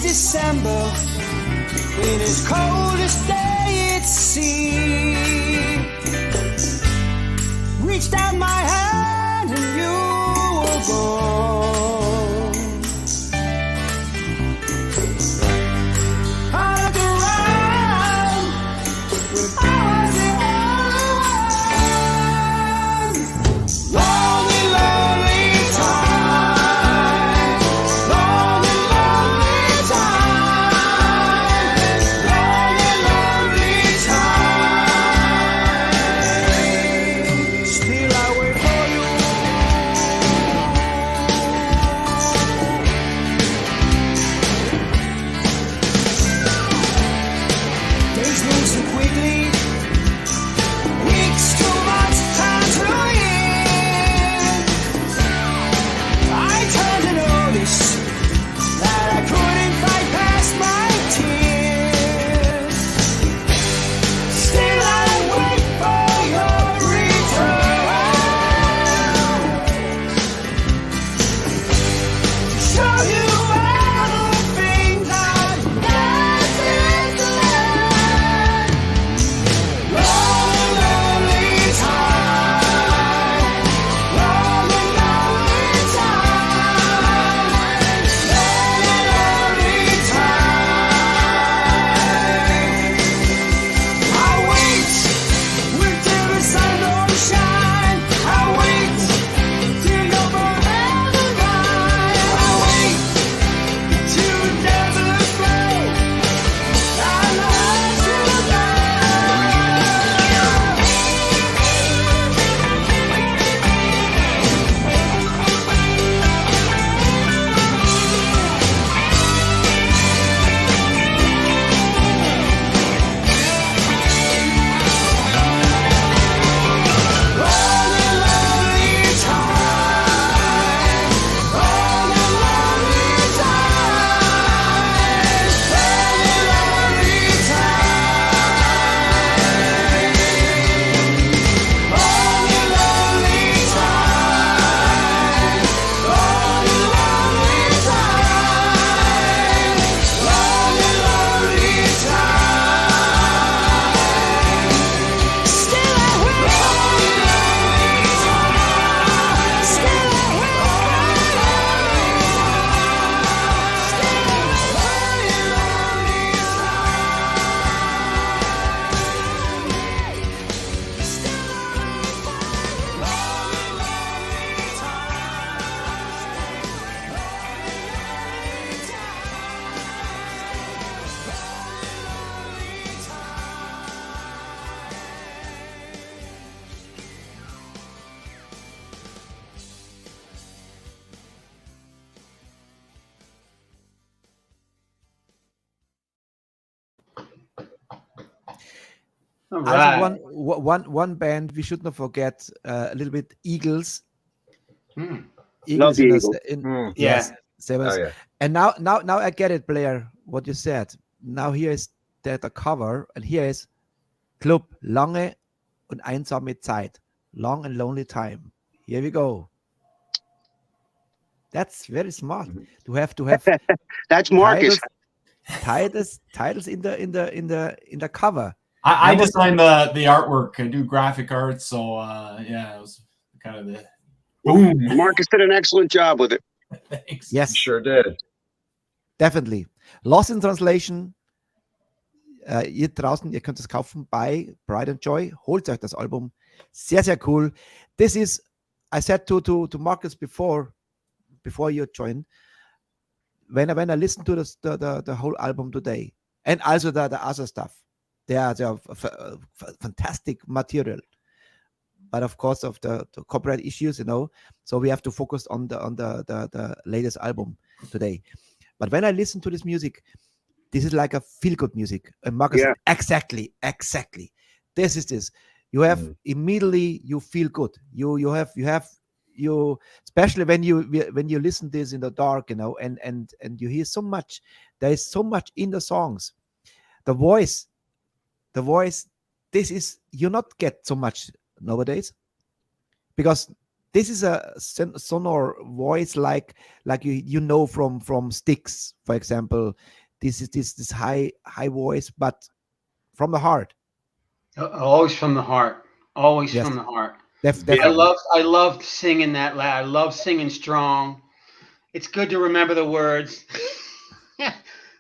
December, in its coldest day it seemed. Reached out my hand and you were gone. I looked around, but I was the only one. Lonely, lonely time. Lonely, lonely time. Lonely, lonely time. Still I wait for you. Days move so quickly. Weeks too much time to live. I turned to notice that I couldn't fight past my tears. Still I wait for your return. Show you all the things I've got to learn. All Also right. one band we should not forget, a little bit, Eagles. Hmm. Eagles the in Eagles. Mm. yes, Yeah. Sabbath. Oh yeah. And now I get it, Blair, what you said. Now here is the cover, and here is Club Lange und einsame Zeit. Long and lonely time. Here we go. That's very smart. Mhm. To have That's Marcus. titles in the cover. I Number- designed the artwork. I do graphic art, so yeah, it was kind of the boom. Marcus did an excellent job with it. Thanks. Yes, Sure did. definitely. Lost in Translation. Ihr draußen, ihr könnt es kaufen bei Pride and Joy. Holt euch das Album. Sehr, sehr cool. This is, I said to Marcus before you joined, when I listened to the whole album today, and also the other stuff, they are fantastic material. But of course, of the copyright issues, so we have to focus on the latest album today. But when I listen to this music, this is like a feel-good music. And Marcus said, exactly. This is this. You have immediately, you feel good. You have, especially when you listen to this in the dark, and you hear so much. There is so much in the songs. The voice. This is, you not get so much nowadays, because this is a sonor voice like you from Styx, for example. This is this high voice, but from the heart. Always from the heart. Always Yes. from the heart. Definitely. I loved singing that loud. I love singing strong. It's good to remember the words.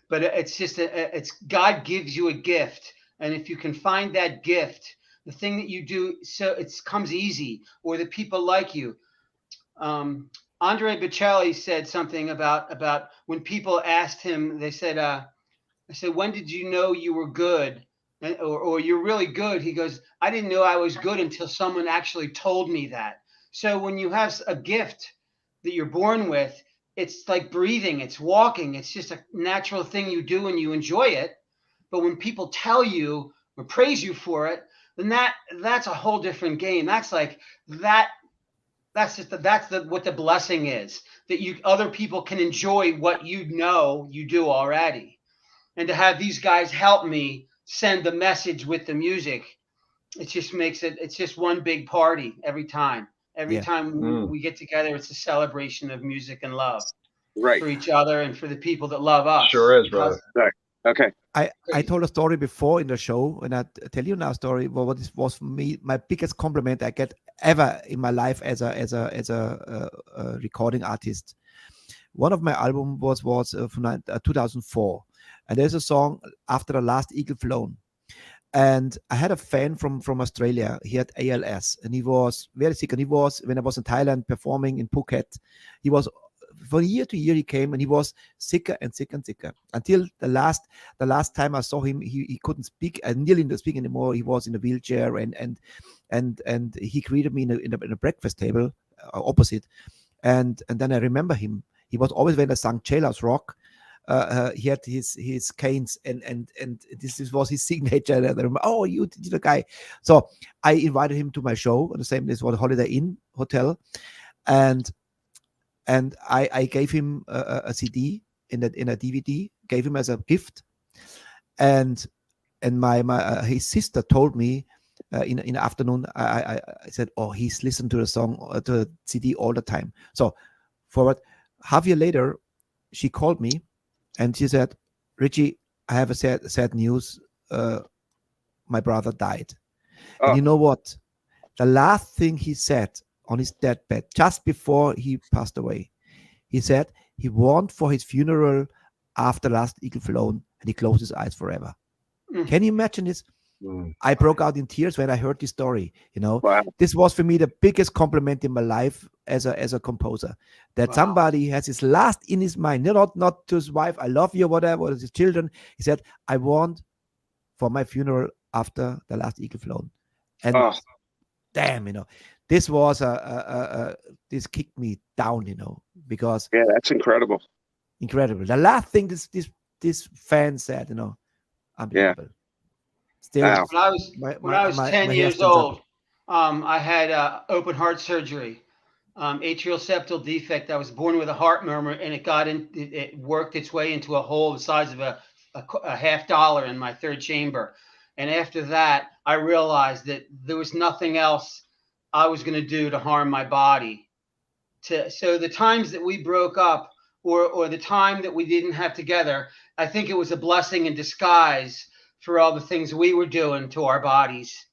But it's just it's God gives you a gift, and if you can find that gift, the thing that you do, so it comes easy, or the people like you. Andre Bocelli said something about when people asked him, they said, I said, when did you know you were good? Or you're really good? He goes, I didn't know I was good until someone actually told me that. So when you have a gift that you're born with, it's like breathing, it's walking, it's just a natural thing you do and you enjoy it. But when people tell you or praise you for it, then that's a whole different game. That's like that. That's what the blessing is, that other people can enjoy what you do already. And to have these guys help me send the message with the music, it just makes it's just one big party every time. Every time we get together, it's a celebration of music and love Right. for each other and for the people that love us. Sure is, brother. Okay. I told a story before in the show, and I tell you now a story. Well, what was for me my biggest compliment I get ever in my life as a recording artist. One of my albums was from 2004, and there's a song After the Last Eagle Flown, and I had a fan from Australia. He had ALS, and he was very sick. And he was, when I was in Thailand performing in Phuket, he was, from year to year he came, and he was sicker and sicker and sicker until the last time I saw him, he couldn't speak and nearly didn't speak anymore. He was in a wheelchair, and he greeted me in a breakfast table opposite, and then I remember him. He was always, when I sang Jailhouse Rock, he had his canes, and this was his signature. And I remember, oh, you're the guy. So I invited him to my show on the same day, was Holiday Inn Hotel, and I gave him a CD in a DVD, gave him as a gift, and my his sister told me in the afternoon. I said, oh, he's listened to the song, to the CD all the time. So forward, half year later, she called me and she said, Richie, I have a sad news. My brother died. Oh. And you know what? The last thing he said on his deathbed, just before he passed away, he said he warned for his funeral after Last Eagle Flown, and he closed his eyes forever. Can you imagine this? I broke out in tears when I heard this story. Wow. This was for me the biggest compliment in my life as a composer, that somebody has his last in his mind, not to his wife, I love you, whatever, or his children. He said, I warned for my funeral after the Last Eagle Flown. And damn, this was this kicked me down, because that's incredible. The last thing this fan said, unbelievable. Still, Wow. When I was 10 my years hair's still old, I had open heart surgery, atrial septal defect. I was born with a heart murmur, and it worked its way into a hole the size of a $50 in my third chamber. And after that, I realized that there was nothing else I was going to do to harm my body. So the times that we broke up, or the time that we didn't have together, I think it was a blessing in disguise for all the things we were doing to our bodies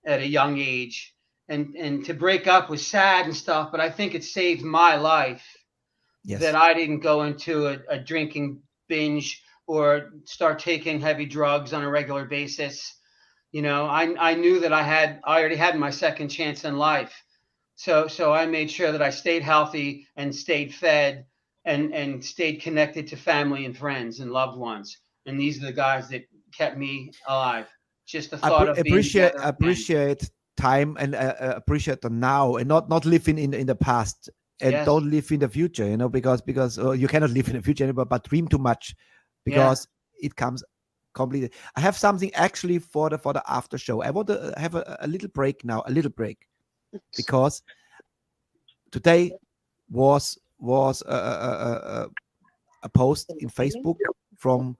at a young age. And to break up was sad and stuff, but I think it saved my life. Yes. That I didn't go into a drinking binge or start taking heavy drugs on a regular basis. You know, I knew that I already had my second chance in life. So I made sure that I stayed healthy and stayed fed and stayed connected to family and friends and loved ones. And these are the guys that kept me alive. Just the thought of appreciate time and appreciate the now, and not living in the past, and Yes. don't live in the future, you know, because you cannot live in the future anymore, but dream too much, because it comes completely. I have something actually for the after show. I want to have a little break now, because today was a post in Facebook from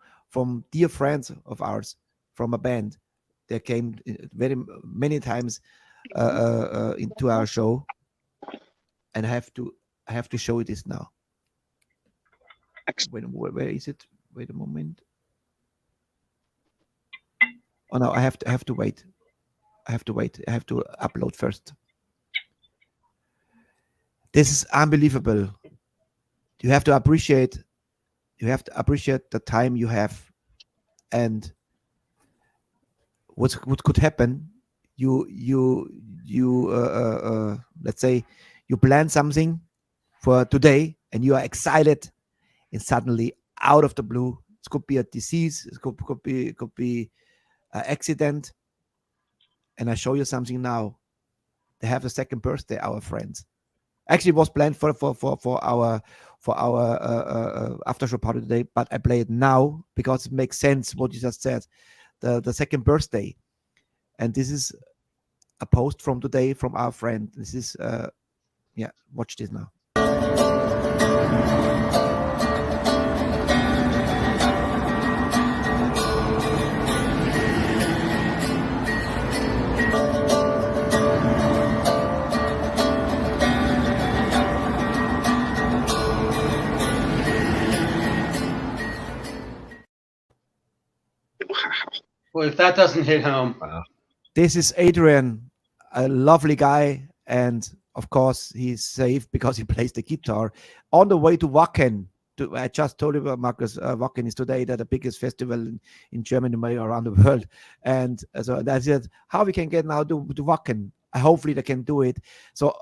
dear friends of ours from a band. They came very many times into our show, and I have to show you this now. Where is it? Wait a moment. Oh no, I have to wait. I have to upload first. This is unbelievable. You have to appreciate the time you have, and what could happen. You let's say you plan something for today, and you are excited, and suddenly out of the blue, it could be a disease, it could be an accident, and I show you something now. They have the second birthday, our friends. Actually, it was planned for our after show party today, but I play it now because it makes sense what you just said. The second birthday, and this is a post from today from our friend. This is watch this now. Well, if that doesn't hit home. This is Adrian, a lovely guy, and of course he's safe because he plays the guitar on the way to Wacken. I just told you about Marcus. Wacken is today the biggest festival in Germany, maybe around the world, and so I said how we can get now to Wacken. Hopefully they can do it. So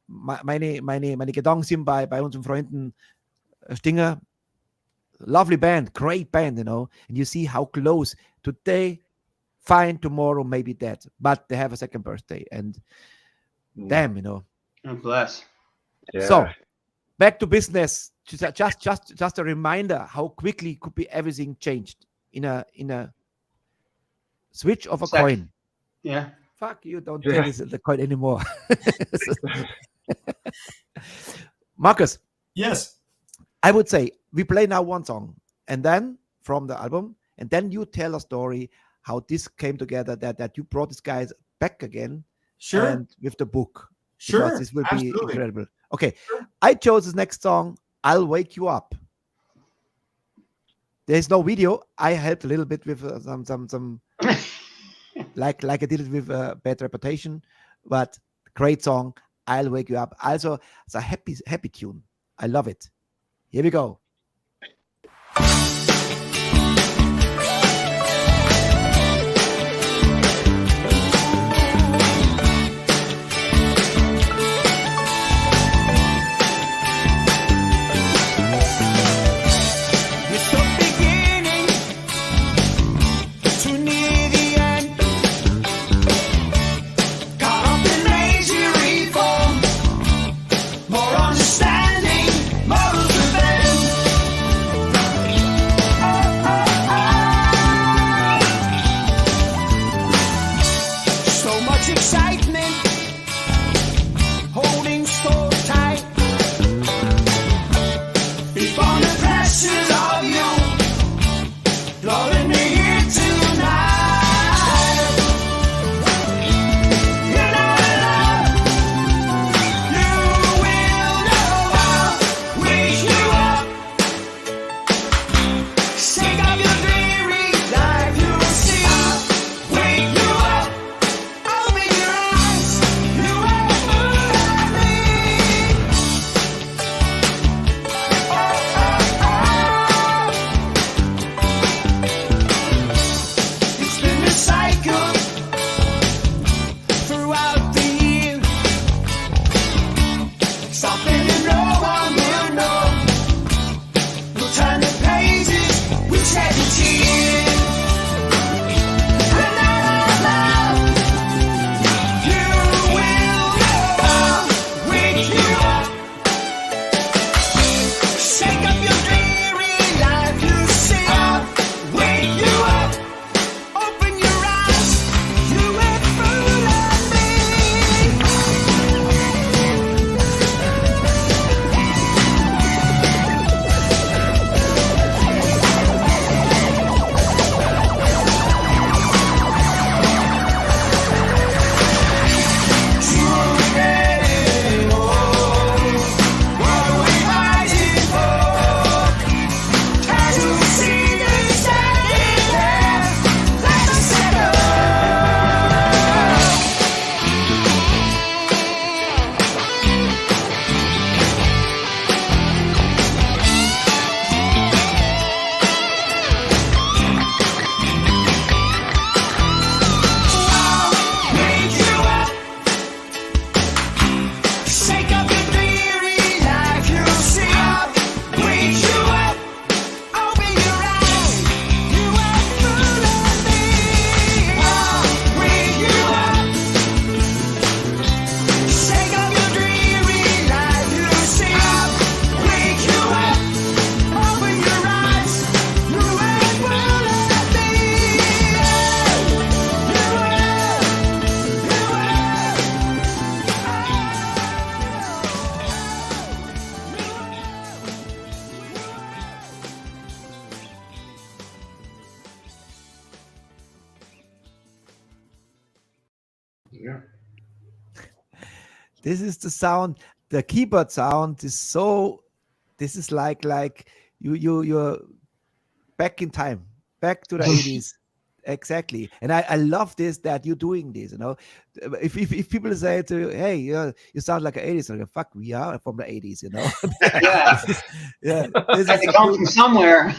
meine Gedanken sind bei unseren Freunden Stinger. Lovely band, great band, you know, and you see how close today, fine, tomorrow maybe dead, but they have a second birthday, and damn, you know. God bless. Yeah. So back to business. Just a reminder how quickly could be everything changed in a switch of a coin. Yeah. Fuck you! Don't tell us the coin anymore. Marcus. Yes. I would say we play now one song, and then from the album, and then you tell a story how this came together, that you brought these guys back again. Sure. And with the book. Sure. Because this will Absolutely. be incredible. Okay. Sure. I chose this next song, I'll Wake You Up. There's no video. I helped a little bit with some like I did it with Bad Reputation, but great song, I'll Wake You Up. Also, it's a happy tune. I love it. Here we go. More understanding, more revenge. Yeah. This is the sound. The keyboard sound is so. This is like you're back in time, back to the 80s. Exactly. And I love this, that you're doing this, you know. If people say to you, hey, you sound like an 80s, I'm like, fuck, we are from the 80s, you know. Yeah. Yeah. Had to come from somewhere.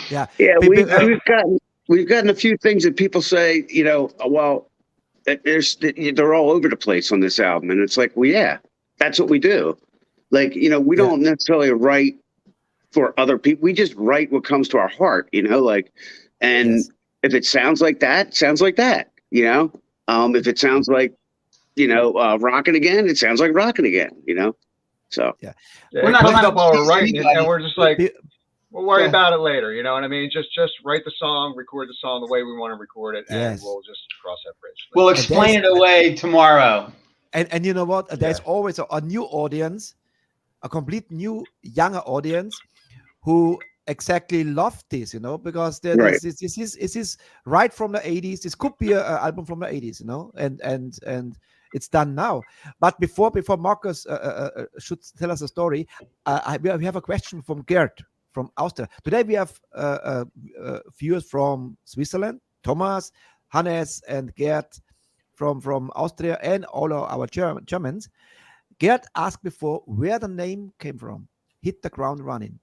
Yeah. Yeah, People- we've gotten a few things that people say, you know, well, they're all over the place on this album, and it's like, well, yeah, that's what we do. Like, you know, we don't necessarily write for other people. We just write what comes to our heart, you know, like, and Yes. if it sounds like that, sounds like that, you know. If it sounds like, you know, rocking again, it sounds like rocking again, you know. So Yeah, We're it not comes trying up to while we're please writing it, anybody. and we're just like, Be- we'll worry Yeah. about it later. You know what I mean? Just write the song, record the song the way we want to record it, and Yes. we'll just cross that bridge. We'll explain it away tomorrow. And you know what? There's always a new audience, a complete new younger audience who exactly love this, you know, because Right. this is right from the 80s. This could be an album from the 80s, you know, and it's done now. But before Marcus should tell us a story, we have a question from Gerd from Austria. Today we have viewers from Switzerland, Thomas, Hannes, and Gerd from Austria, and all of our Germans. Gerd asked before where the name came from. Hit the ground running.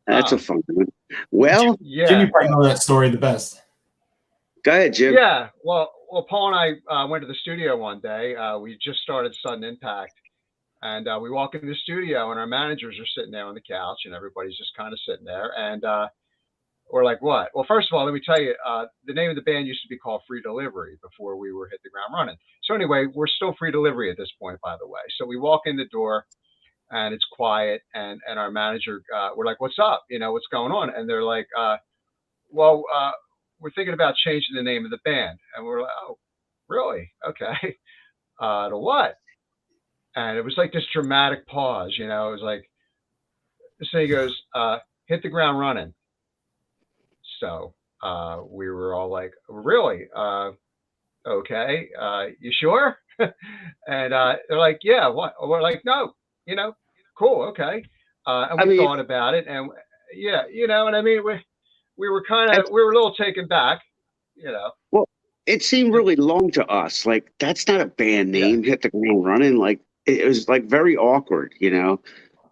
that's a fun one. Well, Yeah. Jim, you probably know that story the best. go ahead, Jim. Yeah. Well, Paul and I went to the studio one day. We just started Sudden Impact, and we walk into the studio, and our managers are sitting there on the couch, and everybody's just kind of sitting there. And we're like, what? Well, first of all, let me tell you, the name of the band used to be called Free Delivery before we were Hit the Ground Running. So anyway, we're still Free Delivery at this point, by the way. So we walk in the door, and it's quiet, and our manager, we're like, what's up? You know, what's going on? And they're like, well, we're thinking about changing the name of the band. And we're like, oh, really? Okay. To what? And it was like this dramatic pause, you know. It was like, so he goes, Hit the Ground Running. So we were all like, really? Okay. You sure? And they're like, yeah. What? We're like, no, you know, cool. Okay. And we thought about it, and yeah, you know, and I mean, we were a little taken back, you know. Well, it seemed really long to us. Like, that's not a band name, Hit the Ground Running. Like, it was like very awkward, you know.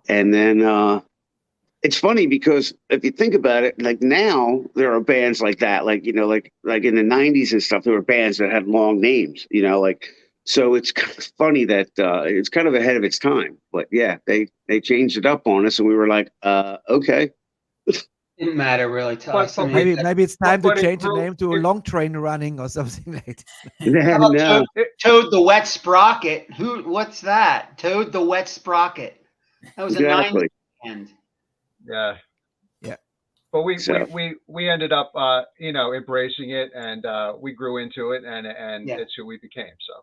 And then it's funny because if you think about it, like now there are bands like that, like, you know, like in the 90s and stuff, there were bands that had long names, you know, like, so it's kind of funny that it's kind of ahead of its time. But yeah, they changed it up on us, and we were like, okay. Didn't matter really to us. I mean, Maybe it's time to but it change the grew- name to Long Train Running or something like that. Yeah, how about no. Toad the Wet Sprocket? What's that? Toad the Wet Sprocket. That was a Exactly. 90s band. Yeah. Yeah. But we ended up, you know, embracing it, and we grew into it, and Yeah. it's who we became. So.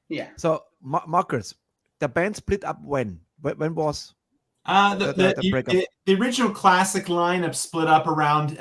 Yeah. So, Marcus, the band split up when? When was The breakup? the original classic lineup split up around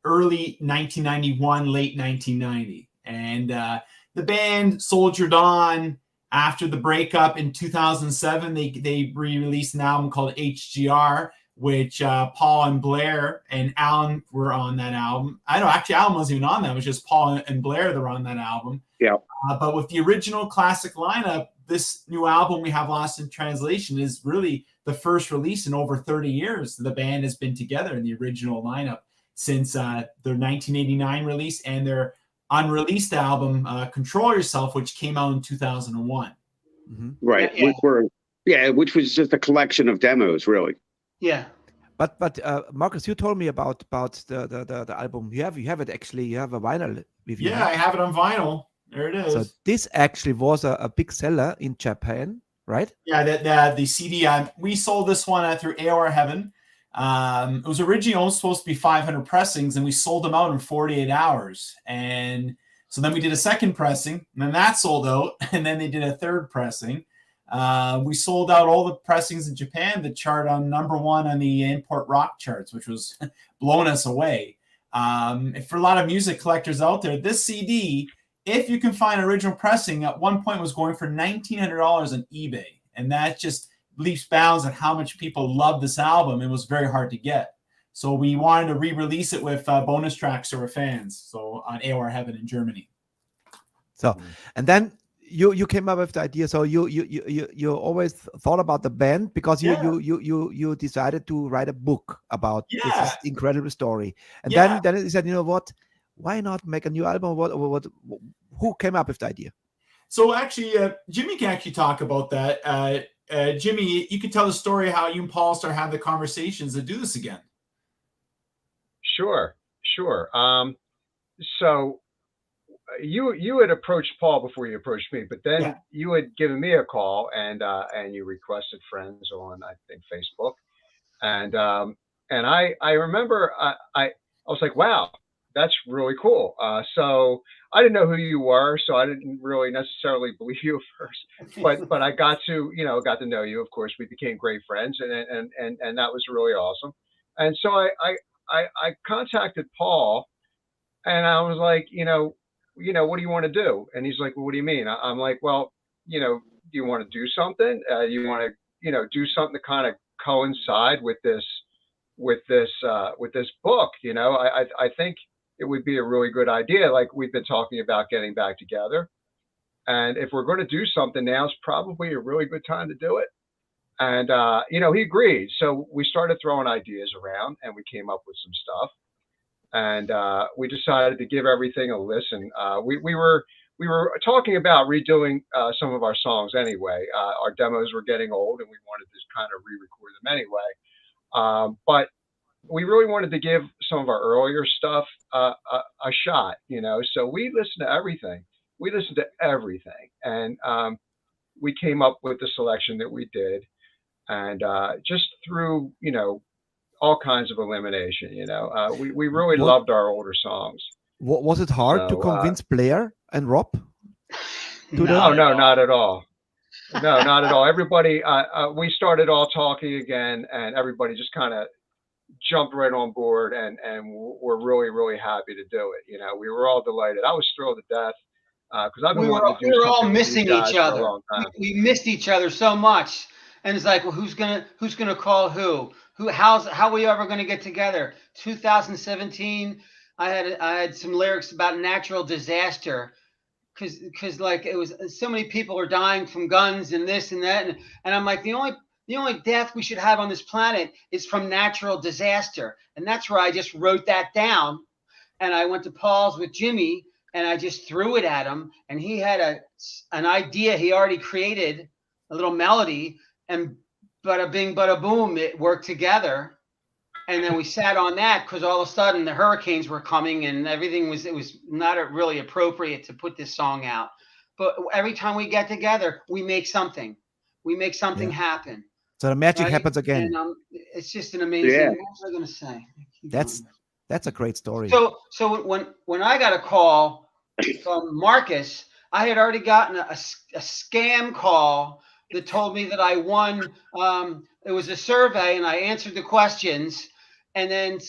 early 1991, late 1990. And the band soldiered on after the breakup in 2007. They re-released an album called HGR, which Paul and Blair and Alan were on that album. I know, actually, Alan wasn't even on that. It was just Paul and Blair that were on that album. Yeah. But with the original classic lineup, this new album we have, Lost in Translation, is really the first release in over 30 years. The band has been together in the original lineup since their 1989 release and their unreleased album, Control Yourself, which came out in 2001. Mm-hmm. Right. Yeah. Which was just a collection of demos, really. Yeah. But Marcus, you told me about the album. You have it actually. You have a vinyl with you. Yeah, I have it on vinyl. There it is. So this actually was a big seller in Japan, right? Yeah, the CD. We sold this one through AOR Heaven. It was originally only supposed to be 500 pressings, and we sold them out in 48 hours. And so then we did a second pressing, and then that sold out. And then they did a third pressing. We sold out all the pressings in Japan that chart on #1 on the import rock charts, which was blowing us away. For a lot of music collectors out there, this CD if you can find original pressing, at one point was going for $1,900 on eBay. And that just leaps bounds at how much people love this album. It was very hard to get. So we wanted to re-release it with bonus tracks to our fans. So on AOR Heaven in Germany. So, and then you came up with the idea. So you always thought about the band because you decided to write a book about this incredible story. And then you said, you know what, why not make a new album? Who came up with the idea? So actually, Jimmy can actually talk about that. Jimmy, you could tell the story how you and Paul started having the conversations to do this again. Sure. So you had approached Paul before you approached me, but then you had given me a call and you requested friends on, I think, Facebook. And I remember I was like, wow, that's really cool. So I didn't know who you were, so I didn't really necessarily believe you at first, but I got to know you. Of course, we became great friends, and that was really awesome. And so I contacted Paul, and I was like, what do you want to do? And he's like, well, what do you mean? I'm like, well, do you want to do something? You want to, do something to kind of coincide with this book? I think it would be a really good idea. Like we've been talking about getting back together. And if we're going to do something now, it's probably a really good time to do it. And, he agreed. So we started throwing ideas around and we came up with some stuff. And we decided to give everything a listen. We were talking about redoing some of our songs anyway. Our demos were getting old and we wanted to kind of re-record them anyway. But we really wanted to give some of our earlier stuff a shot, so we listened to everything. And we came up with the selection that we did. And just through, all kinds of elimination, we really loved our older songs. Was it hard to convince Blair and Rob? No, not at all. No, not at all. Everybody, we started all talking again, and everybody just kind of jumped right on board, and we're really, really happy to do it. We were all delighted. I was thrilled to dedeath because I've been wanting to do something. We were all missing each other. For a long time. We missed each other so much, and it's like, well, who's gonna call who? How are we ever gonna get together? 2017, I had some lyrics about natural disaster. Because like it was so many people are dying from guns and this and that, and I'm like, the only death we should have on this planet is from natural disaster. And that's where I just wrote that down. And I went to Paul's with Jimmy and I just threw it at him. And he had an idea he already created, a little melody, and bada bing, bada boom, it worked together. And then we sat on that because all of a sudden the hurricanes were coming and everything it was not really appropriate to put this song out. But every time we get together, we make something. We make something happen. So the magic happens again. And, it's just an amazing. What was I going to say? That's a great story. So when I got a call from Marcus, I had already gotten a scam call that told me that I won. It was a survey, and I answered the questions, and then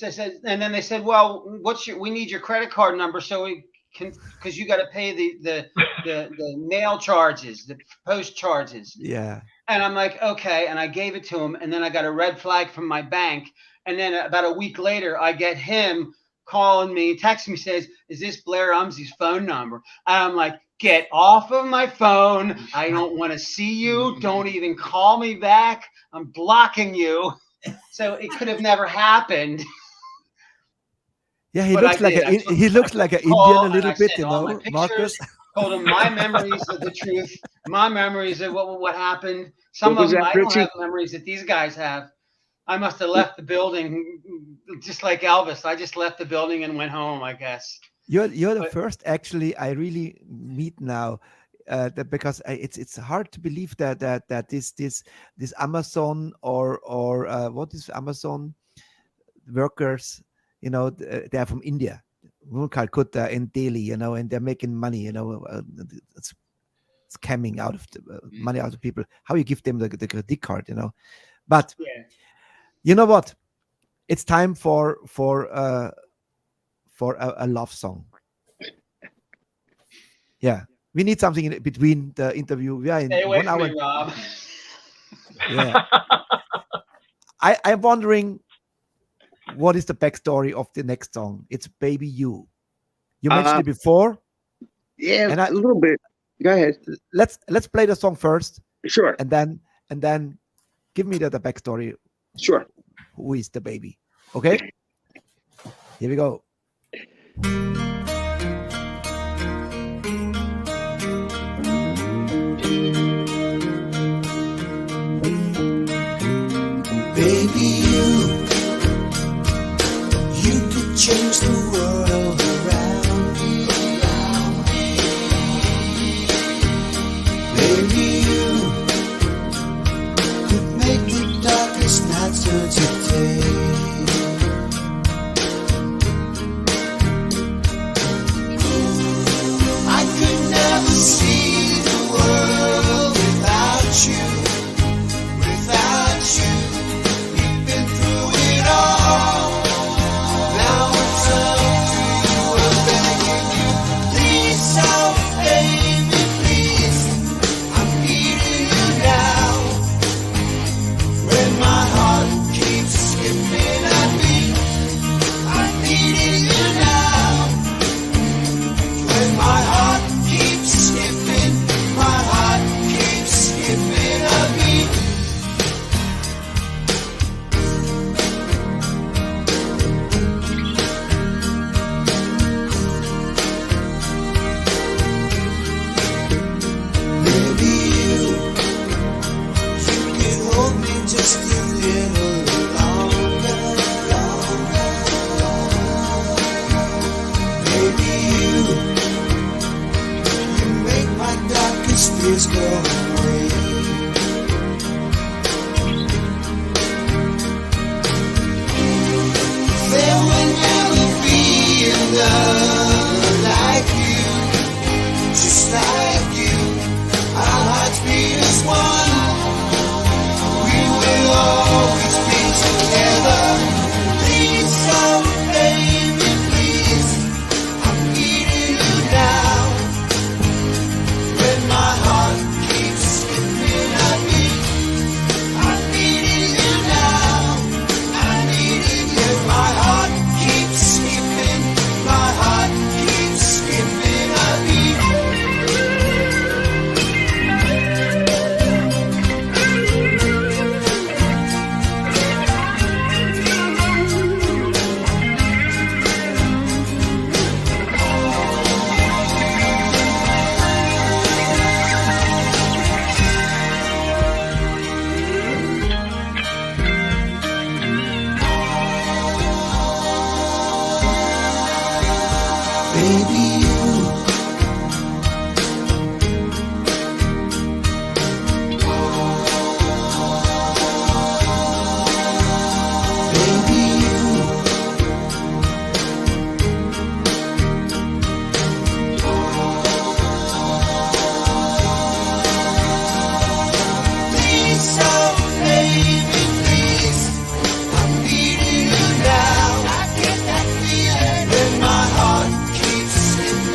they said, "Well, we need your credit card number so we can, because you got to pay the mail charges, the post charges." Yeah. And I'm like, okay, and I gave it to him, and then I got a red flag from my bank, and then about a week later, I get him calling me, texting me, says, "Is this Blair Umsey's phone number?" And I'm like, get off of my phone. I don't want to see you. Don't even call me back. I'm blocking you. So it could have never happened. Yeah, he looks like an Indian a little bit, Marcus. Told him my memories of the truth, my memories of what happened. Some of them I don't have memories that these guys have. I must have left the building just like Elvis. I just left the building and went home, I guess. You're the first actually I really meet now, because it's hard to believe that this Amazon or what is Amazon workers, they're from India, Calcutta and Delhi, and they're making money, it's scamming out of money out of people. How you give them the credit card, But you know what? It's time for a love song. Yeah, we need something in between the interview. We are in Stay away 1 from hour. me, Rob. Yeah. I'm wondering what is the backstory of the next song? It's Baby You. You mentioned it before. Yeah, And a little bit. Go ahead. Let's play the song first, Sure. and then give me the backstory. Sure. Who is the baby? Okay. Here we go. Baby, you could change the world around me. Baby, you could make the darkest nights turn to day. I could never see the world without you. Without you. Been through it all. Now it's up to you. I'm begging you, please, oh baby, please. I'm needing you now. When my heart keeps skipping a beat, I'm needing you now. When my heart keeps skipping, my heart keeps skipping a beat. Maybe you can hold me just a little longer. Maybe you can make my darkest fears go away. There will never be another like you. Just like you, our hearts beat as one. We will always be together. Please, oh baby, please. I'm needing you now. When my heart keeps skipping a beat, I'm needing you now. I'm needing you. My heart keeps skipping. My heart keeps skipping a beat. Baby, you. Baby, you. Please, oh baby, please. I'm needing you now. I get that feeling when my heart keeps skipping.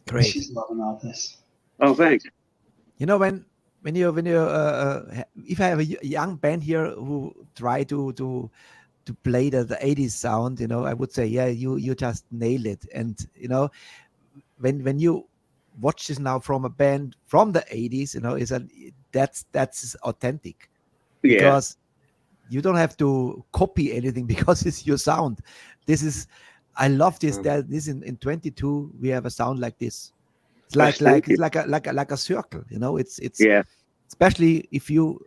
Great. She's loving all this. Oh, thanks. You know, when you if I have a young band here who try to play the 80s sound, you know, I would say, yeah, you just nailed it. And you know, when you watch this now from a band from the 80s, you know, that's authentic. Yeah. Because you don't have to copy anything because it's your sound. I love this. That this in 22 we have a sound like this. It's like a circle, you know. It's yeah. Especially if you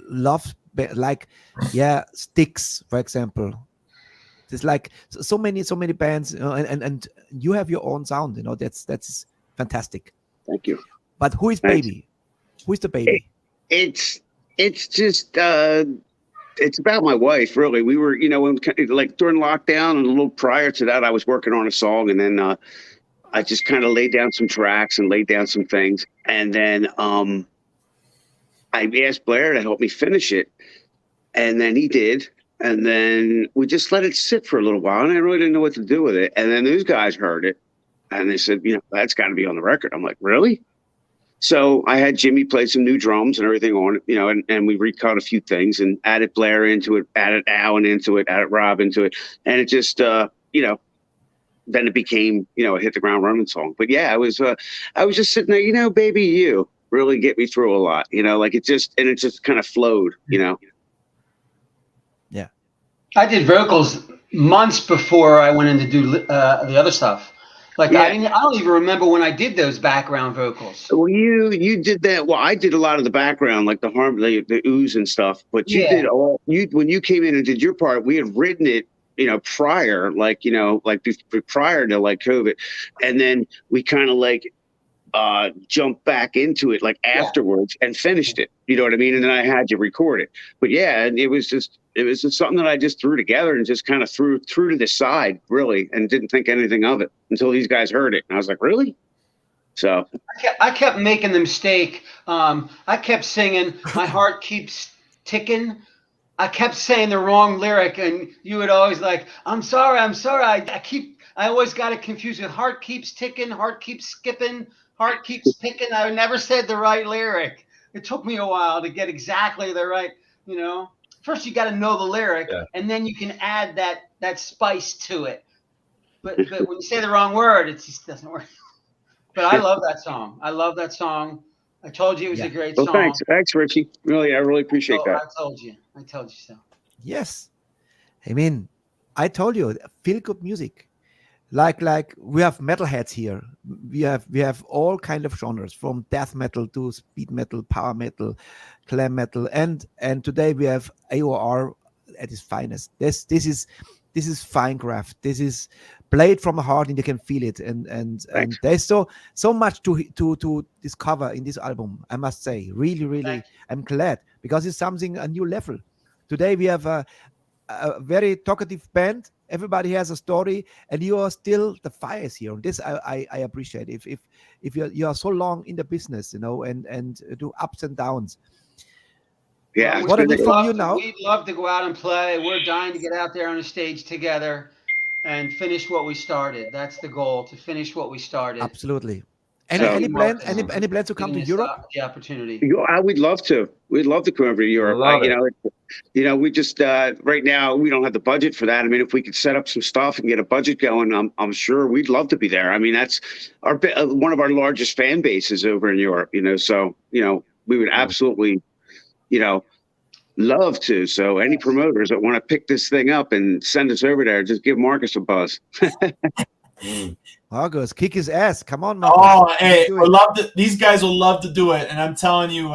love Sticks, for example. There's like so many bands, you know, and you have your own sound, you know. That's fantastic. Thank you. But who is Thanks. Baby? Who is the baby? It's just it's about my wife, really. We were, you know, like during lockdown and a little prior to that, I was working on a song, and then I just kind of laid down some tracks and laid down some things, and then I asked Blair to help me finish it, and then he did, and then we just let it sit for a little while, and I really didn't know what to do with it, and then those guys heard it, and they said, you know, that's got to be on the record. I'm like, really? So I had Jimmy play some new drums and everything on it, you know, and we recut a few things and added Blair into it, added Alan into it, added Rob into it. And it just, you know, then it became, you know, a Hit the Ground Running song. But yeah, I was just sitting there, you know, Baby You really get me through a lot, you know, like it just kind of flowed, you know. Yeah. I did vocals months before I went in to do the other stuff. Like, Yeah. I don't even remember when I did those background vocals. Well, you did that. Well, I did a lot of the background, like the ooze and stuff. But you did when you came in and did your part. We had written it, you know, prior, like, you know, like prior to like COVID, and then we kind of like jumped back into it like afterwards and finished it. You know what I mean? And then I had you record it. But yeah, and it was just something that I just threw together and just kind of threw to the side, really, and didn't think anything of it until these guys heard it. And I was like, really? So I kept making the mistake. I kept singing, "My heart keeps ticking." I kept saying the wrong lyric, and you would always like, "I'm sorry." I always got it confused with "heart keeps ticking," "heart keeps skipping," "heart keeps picking." I never said the right lyric. It took me a while to get exactly the right, you know. First, you got to know the lyric, and then you can add that spice to it. But when you say the wrong word, it just doesn't work. But I love that song. I told you it was a great song. Thanks, Richie. Really, I really appreciate that. I told you so. Yes. I mean, I told you, feel good music. Like we have metalheads here. We have all kind of genres, from death metal to speed metal, power metal, glam metal, and today we have AOR at its finest. This is fine craft. This is played from the heart, and you can feel it. And there's so much to discover in this album. I must say, really, I'm glad, because it's a new level. Today we have a very talkative band. Everybody has a story, and you are still the fires here. This I appreciate. If you are so long in the business, you know, and do ups and downs. Yeah. What I need from you now? We'd love to go out and play. We're dying to get out there on a stage together and finish what we started. That's the goal, to finish what we started. Absolutely. Any plans to come to Europe? The opportunity. We'd love to. We'd love to come over to Europe. You know, we just right now we don't have the budget for that. I mean, if we could set up some stuff and get a budget going, I'm sure we'd love to be there. I mean, that's one of our largest fan bases over in Europe. You know, so you know we would absolutely, you know, love to. So any promoters that want to pick this thing up and send us over there, just give Marcus a buzz. Marcus, kick his ass. Come on, man. Oh, hey, these guys will love to do it. And I'm telling you,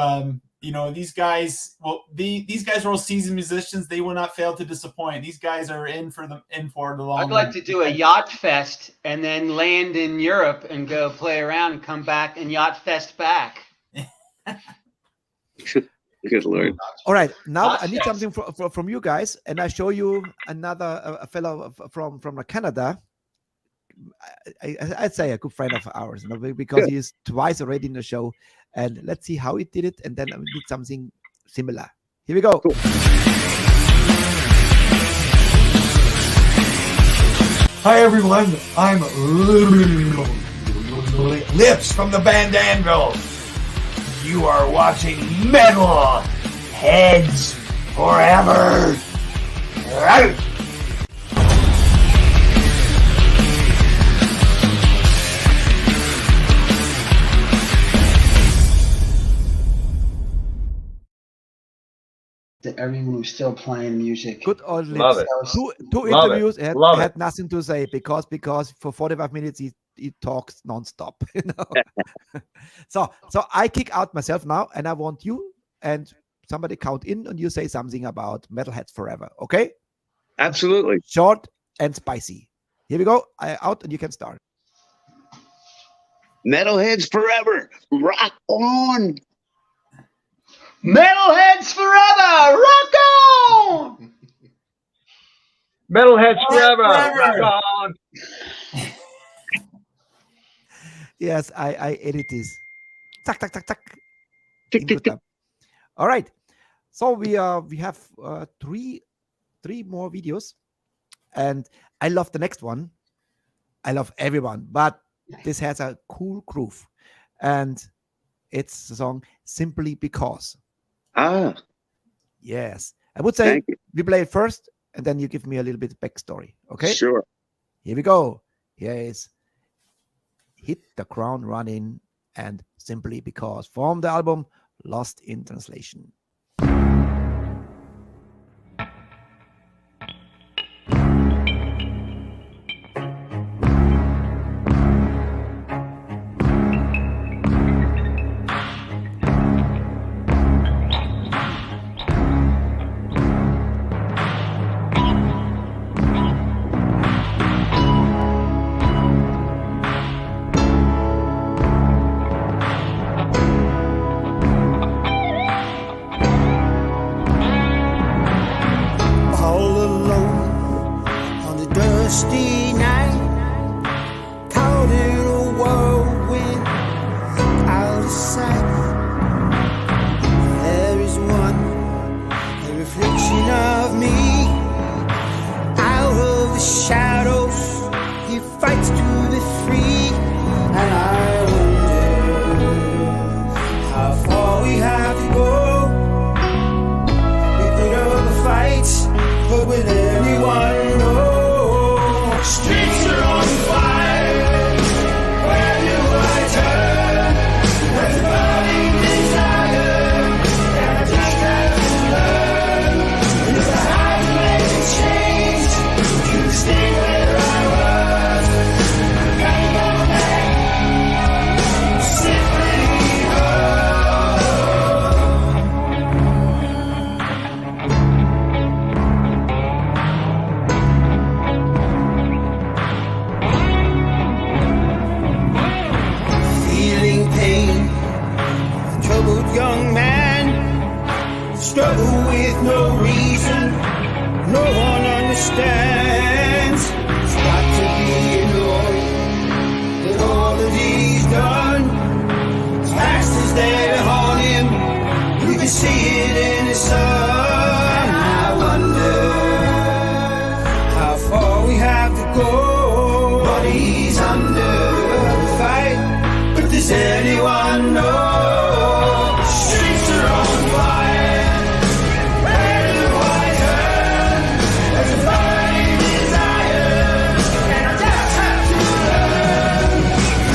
you know, these guys, these guys are all seasoned musicians. They will not fail to disappoint. These guys are in for the long I'd like to do a yacht fest and then land in Europe and go play around and come back and yacht fest back. Good Lord. All right, now I need something from you guys, and I show you a fellow from Canada. I'd say a good friend of ours, you know, because he is twice already in the show, and let's see how he did it, and then we did something similar. Here we go. Cool. Hi everyone, I'm clips from the band Anvil. You are watching Metal Heads Forever. Right. To everyone who's still playing music. Good old Love lips. it. Two Love it. interviews Love had it. nothing to say because for 45 minutes he talks nonstop. You know. so I kick out myself now, and I want you and somebody count in, and you say something about Metalheads Forever. Okay? Absolutely. Short and spicy. Here we go. Out, and you can start. Metalheads forever. Rock on. Metalheads forever! Rock on! Metalheads forever. Rock on. Yes, I edit this. Tack, tack, tack, tack. Tick, tick, tick. All right. So we have three more videos, and I love the next one. I love everyone, but this has a cool groove, and it's the song "Simply Because." Ah, Yes, I would say thank you. we play it first, and then you give me a little bit of backstory. Okay. Sure. Here we go. Here is "Hit the Ground Running" and "Simply Because" from the album Lost in Translation. All alone on a dusty night, caught in a whirlwind, out of sight. There is one, a reflection of me, out of the shadows. He fights to be free, and I wonder how far we have to go. We put up a fight, but will anyone know? Streets are on fire. Where do I turn? There's a burning desire, and I just have to learn. If I had to make a change, to stay where I was, gotta go back. Simply feeling pain, a troubled young man, struggle with no reason, no one understands. It's got to be annoying that all that he's done. His past is there to haunt him, you can see it in his son. I wonder how far we have to go, but he's under fight. But does anyone know? Streets are on fire. Where do I turn? There's a burning desire, and I just have to learn.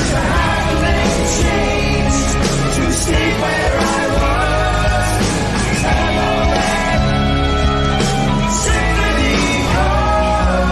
If I have to make a change to stay where I was, gotta go back. Simply because.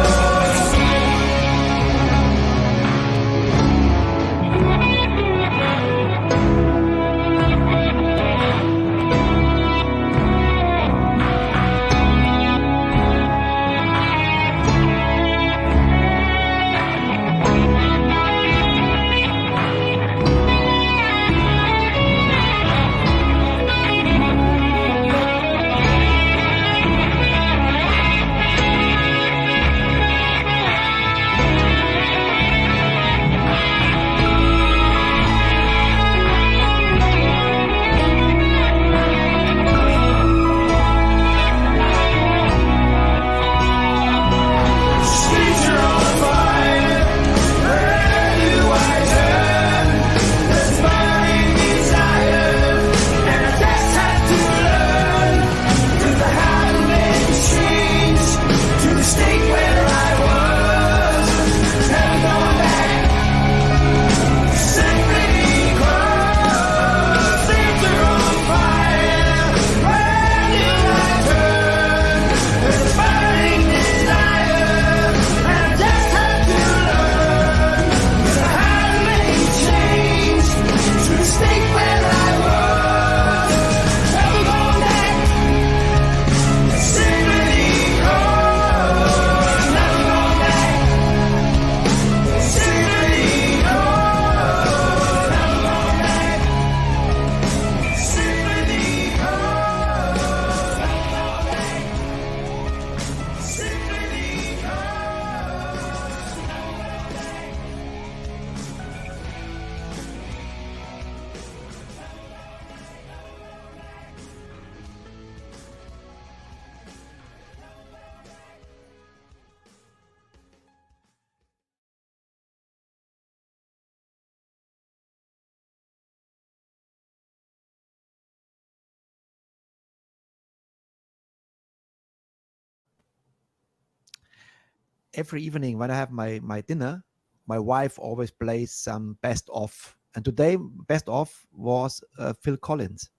every evening when I have my dinner, my wife always plays some best of. And today, best of was Phil Collins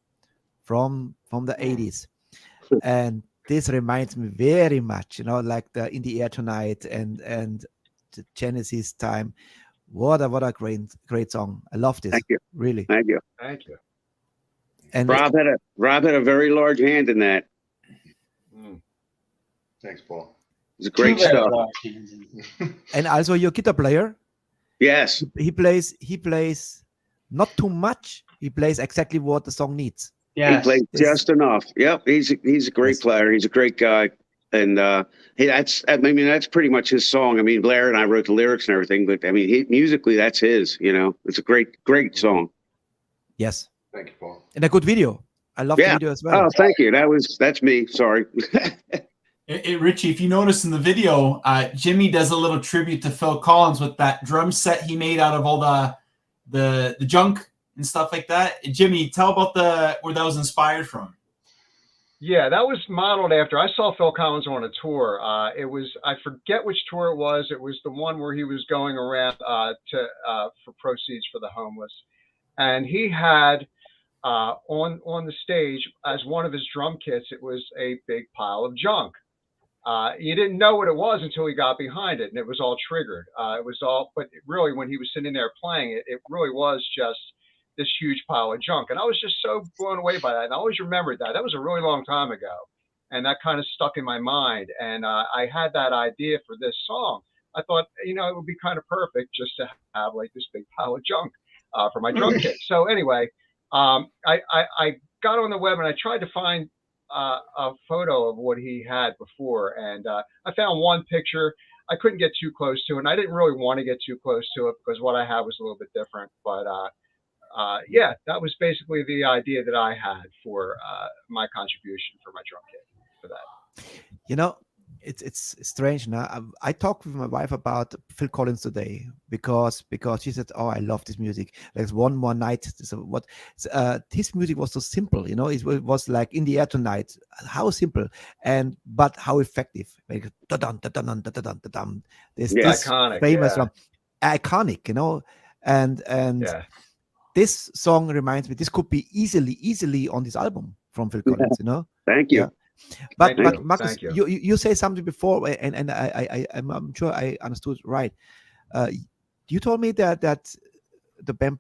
from the 80s. And this reminds me very much, like the In the Air Tonight and the Genesis time. What a great song. I love this. Thank you. Really. Thank you. Thank you. And Rob had a very large hand in that. Thanks, Paul. It's great stuff. and also your guitar player. Yes. He plays not too much. He plays exactly what the song needs. Yeah, He plays just enough. Yep. He's a great player. He's a great guy. And that's pretty much his song. I mean, Blair and I wrote the lyrics and everything, but I mean, musically, that's his. It's a great song. Yes. Thank you, Paul. And a good video. I love the video as well. Oh, thank you. That's me. Sorry. Richie, if you notice in the video, Jimmy does a little tribute to Phil Collins with that drum set he made out of all the junk and stuff like that. Jimmy, tell about where that was inspired from. Yeah, that was modeled after. I saw Phil Collins on a tour. It was, I forget which tour it was. It was the one where he was going around for proceeds for the homeless, and he had on the stage as one of his drum kits. It was a big pile of junk. You didn't know what it was until he got behind it, and it was all triggered. But really, when he was sitting there playing it, it really was just this huge pile of junk. And I was just so blown away by that. And I always remembered that. That was a really long time ago. And that kind of stuck in my mind. And I had that idea for this song. I thought, it would be kind of perfect just to have like this big pile of junk for my drum kit. So anyway, I got on the web and I tried to find a photo of what he had before. And I found one picture. I couldn't get too close to it. And I didn't really want to get too close to it because what I had was a little bit different. But yeah, that was basically the idea that I had for my contribution for my drum kit for that. It's strange now. I talked with my wife about Phil Collins today because she said, "Oh, I love this music. Like One More Night." His music was so simple, It was like In the Air Tonight. How simple but how effective. Like da-dun, da-dun, da-dun, da-dun. This iconic, famous drum, iconic, and yeah. This song reminds me. This could be easily on this album from Phil Collins. Thank you. Yeah. But Marcus, Thank you. you say something before, and I'm sure I understood right. You told me that the band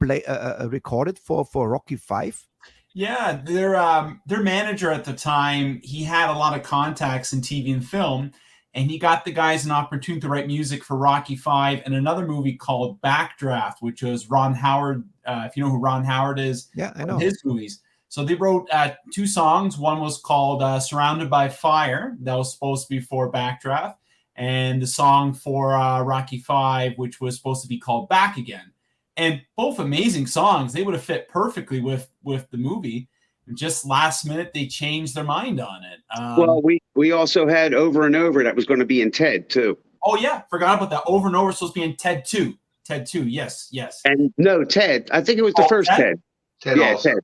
recorded for Rocky 5. Yeah, their manager at the time, he had a lot of contacts in TV and film, and he got the guys an opportunity to write music for Rocky 5 and another movie called Backdraft, which was Ron Howard. If you know who Ron Howard is, yeah, I know his movies. So they wrote 2 songs. One was called Surrounded by Fire. That was supposed to be for Backdraft. And the song for Rocky 5, which was supposed to be called Back Again. And both amazing songs. They would have fit perfectly with the movie. And just last minute, they changed their mind on it. Well, we also had Over and Over that was going to be in Ted, too. Oh, yeah. Forgot about that. Over and Over supposed to be in Ted 2. Ted 2, yes. And no, Ted. I think it was the first Ted. Ted also. Ted.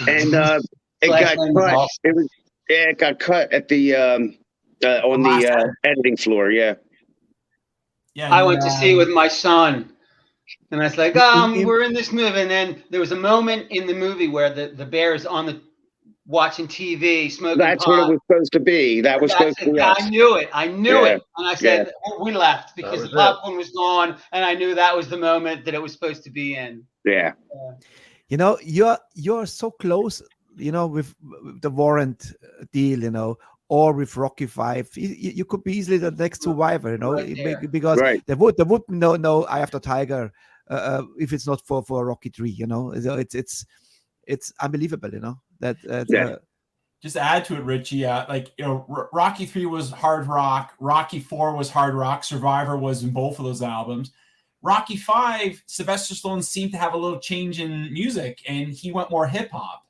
And it got cut. It got cut at the on the editing floor. Yeah. Yeah. I went to see it with my son, and I was like, we're in this movie. And then there was a moment in the movie where the bear is on the watching TV, smoking That's pot. what it was supposed to be. That was supposed to be us. I knew it. And I said, we left because the popcorn was gone, and I knew that was the moment that it was supposed to be in. Yeah. You're so close, with the Warrant deal, or with Rocky 5. You could be easily the next survivor, because there would be no Eye of the Tiger if it's not for Rocky 3, it's unbelievable, Just add to it, Richie. Rocky 3 was hard rock. Rocky 4 was hard rock. Survivor was in both of those albums. Rocky 5, Sylvester Stallone seemed to have a little change in music, and he went more hip hop.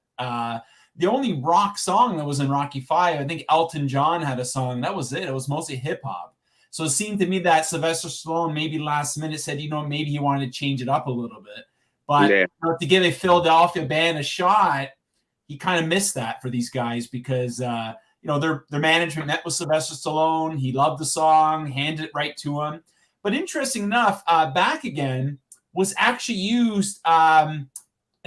The only rock song that was in Rocky 5, I think Elton John had a song. That was it. It was mostly hip hop. So it seemed to me that Sylvester Stallone maybe last minute said, maybe he wanted to change it up a little bit. But to give a Philadelphia band a shot, he kind of missed that for these guys because their management met with Sylvester Stallone. He loved the song, handed it right to him. But interesting enough, Back Again was actually used. I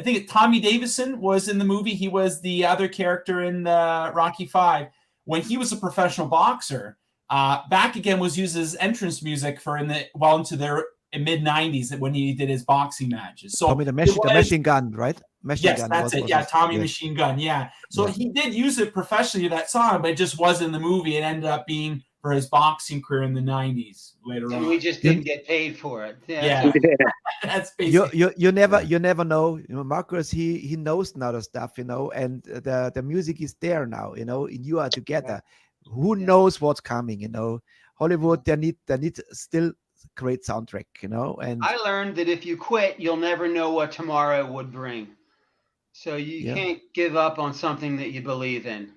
think Tommy Davidson was in the movie. He was the other character in Rocky V. When he was a professional boxer, Back Again was used as entrance music for into their mid-90s when he did his boxing matches. So Tommy the machine gun, right? Yes, that's it. Yeah, Tommy Machine Gun. Yeah. So he did use it professionally, that song, but it just wasn't in the movie. It ended up being for his boxing career in the 90s later on. And we just didn't get paid for it. Yeah. That's basically. You never know. Marcus, he knows now the stuff, and the music is there now, and you are together. Who knows what's coming, Hollywood, they need still great soundtrack, and I learned that if you quit, you'll never know what tomorrow would bring. So you can't give up on something that you believe in.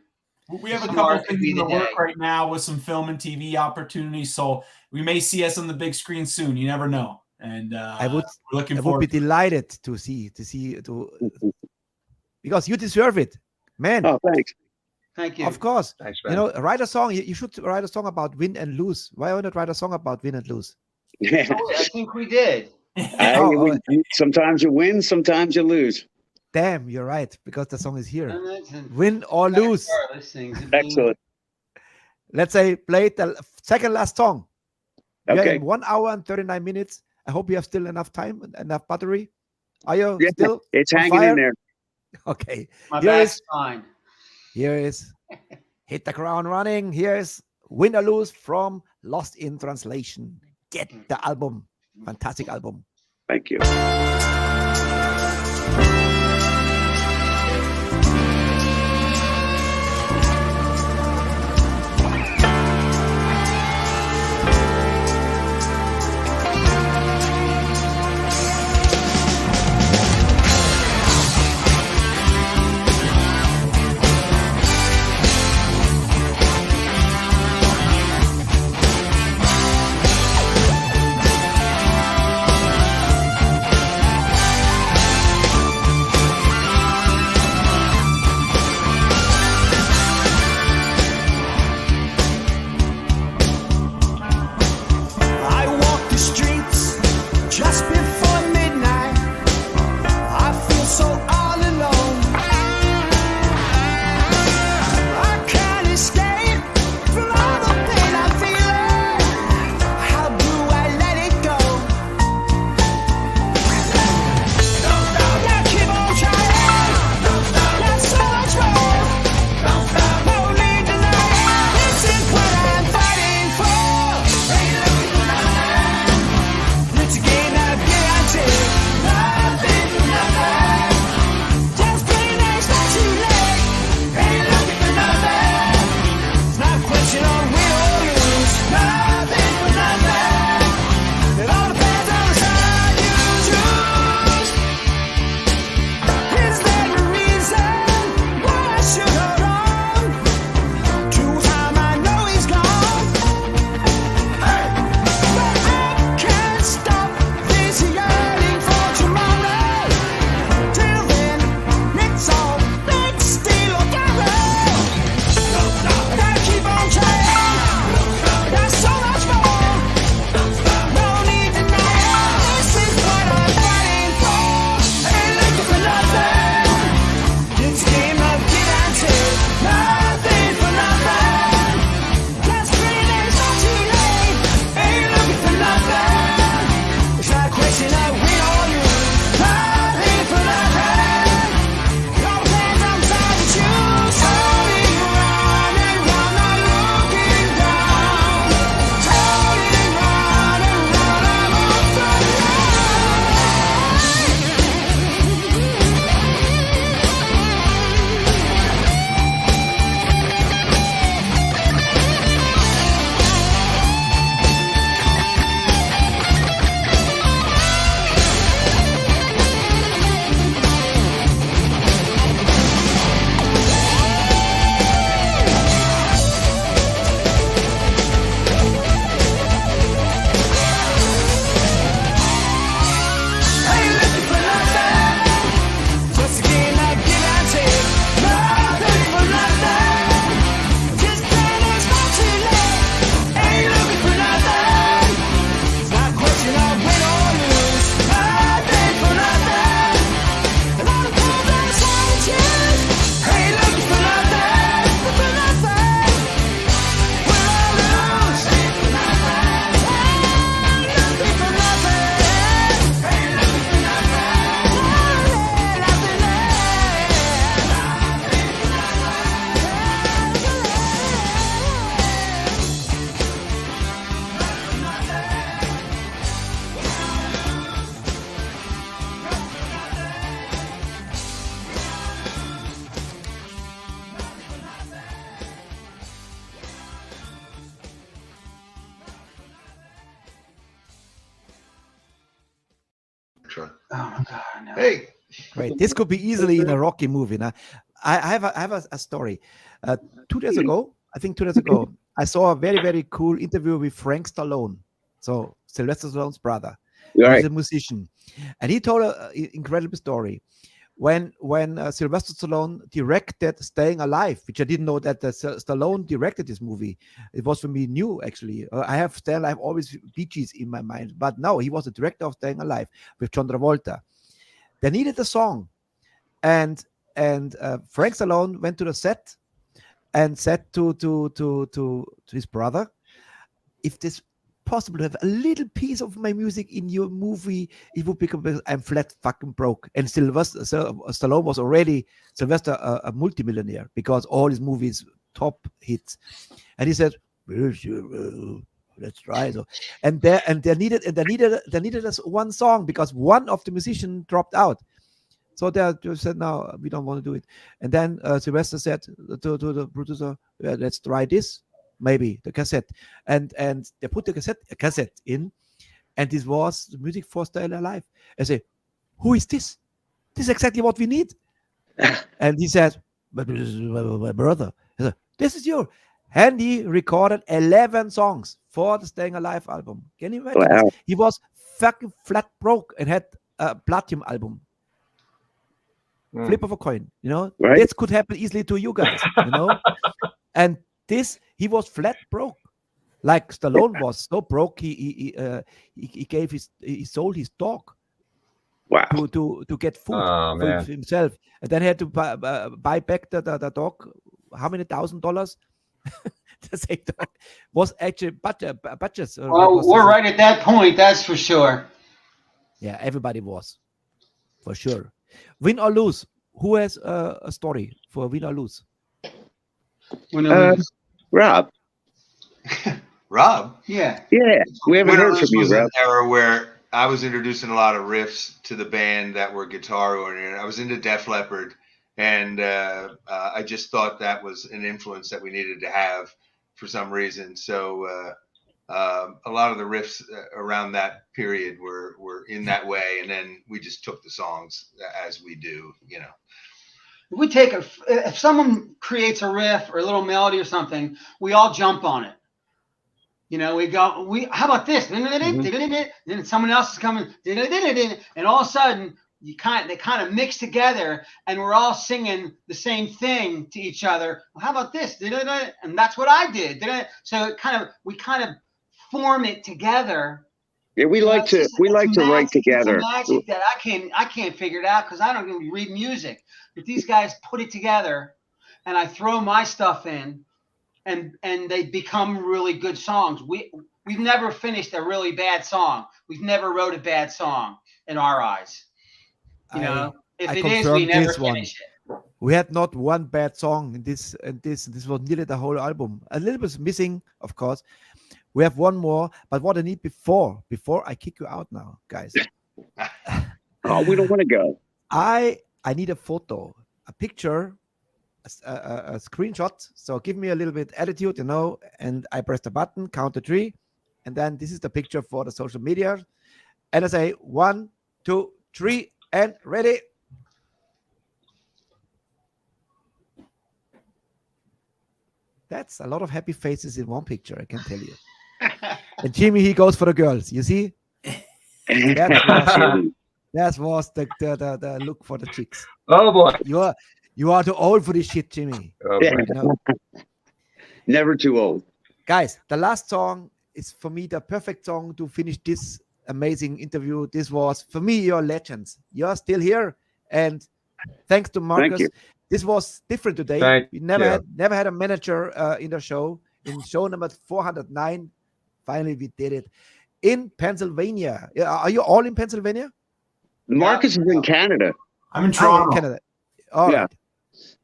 We have a couple of things in the work right now with some film and TV opportunities, so we may see us on the big screen soon. You never know. And I would be delighted to see because you deserve it, man. Oh, thanks. Thank you. Of course. Thanks, man. Write a song. You should write a song about win and lose. Why not write a song about win and lose? I think we did. Sometimes you win, sometimes you lose. Damn, you're right, because the song is here. Win or lose. Excellent. Let's say play the second last song. Okay. 1 hour and 39 minutes. I hope you have still enough time, enough battery. Are you still? It's hanging in there. Okay. My back's fine. Here is Hit the Ground Running. Here's Win or Lose from Lost in Translation. Get the album. Fantastic album. Thank you. truck. Oh my God! No. Hey, Right. This could be easily in a Rocky movie. Now, I have a story. 2 days ago, I think 2 days ago, I saw a very, very cool interview with Frank Stallone. So Sylvester Stallone's brother. Right. He's a musician. And he told an incredible story. When Sylvester Stallone directed Staying Alive, which I didn't know that Stallone directed this movie. It was for me new, actually. I have Staying Alive always Bee Gees in my mind. But no, he was the director of Staying Alive with John Travolta. They needed a song. And Frank Stallone went to the set and said to his brother, if this possible to have a little piece of my music in your movie, it would become, I'm flat fucking broke. And Stallone was already a multimillionaire because all his movies top hits. And he said, well, sure, let's try. So, and they needed us one song because one of the musicians dropped out. So they said, no, we don't want to do it. And then Sylvester said to the producer, yeah, let's try this. Maybe the cassette, and they put the cassette in, and this was the music for Staying Alive. I say, who is this? This is exactly what we need. And he said, but this is my brother. He said, this is your. And he recorded 11 songs for the Staying Alive album. Can you imagine? Wow. He was fucking flat broke and had a platinum album. Flip of a coin, you know. Right. This could happen easily to you guys, you know. And this, he was flat broke, like Stallone was so broke. He sold his dog, Wow. to get food Oh, for man. himself, and then he had to buy back the dog. How many $1,000? The same dog was actually budgets. Well, we're right at that point, that's for sure. Yeah, everybody was, for sure. Win or lose. Who has a story for win or lose? Rob. Rob. Yeah. Yeah, we haven't Winter heard from Loose you, was Rob. an era where I was introducing a lot of riffs to the band that were guitar oriented. I was into Def Leppard, and I just thought that was an influence that we needed to have for some reason. So a lot of the riffs around that period were in that way, and then we just took the songs as we do, you know. We take if someone creates a riff or a little melody or something, we all jump on it. You know, how about this? Then someone else is coming, and all of a sudden they kind of mix together, and we're all singing the same thing to each other. Well, how about this? And that's what I did. So we kind of form it together. Yeah, we like to write together. It's magic that I can't figure it out because I don't even read music. But these guys put it together, and I throw my stuff in, and they become really good songs. We've never finished a really bad song. We've never wrote a bad song in our eyes. You know, if it is, we never finish it. We had not one bad song in this, and this was nearly the whole album. A little bit missing, of course. We have one more, but what I need before I kick you out now, guys. Oh, we don't want to go. I need a photo, a picture, a screenshot. So give me a little bit attitude, you know, and I press the button, count to 3, and then this is the picture for the social media. And I say 1, 2, 3, and ready. That's a lot of happy faces in one picture, I can tell you. And Jimmy, he goes for the girls. You see? That was the look for the chicks. Oh boy. You are too old for this shit, Jimmy. Oh, Yeah. boy. You know? Never too old. Guys, the last song is for me the perfect song to finish this amazing interview. This was for me your legends. You're still here, and thanks to Marcus. Thank you. This was different today. Thank We never you. had a manager in the show. In show number 409, finally we did it in Pennsylvania. Are you all in Pennsylvania? Marcus is in Canada. I'm in Oh, Toronto. Canada. All Yeah. right.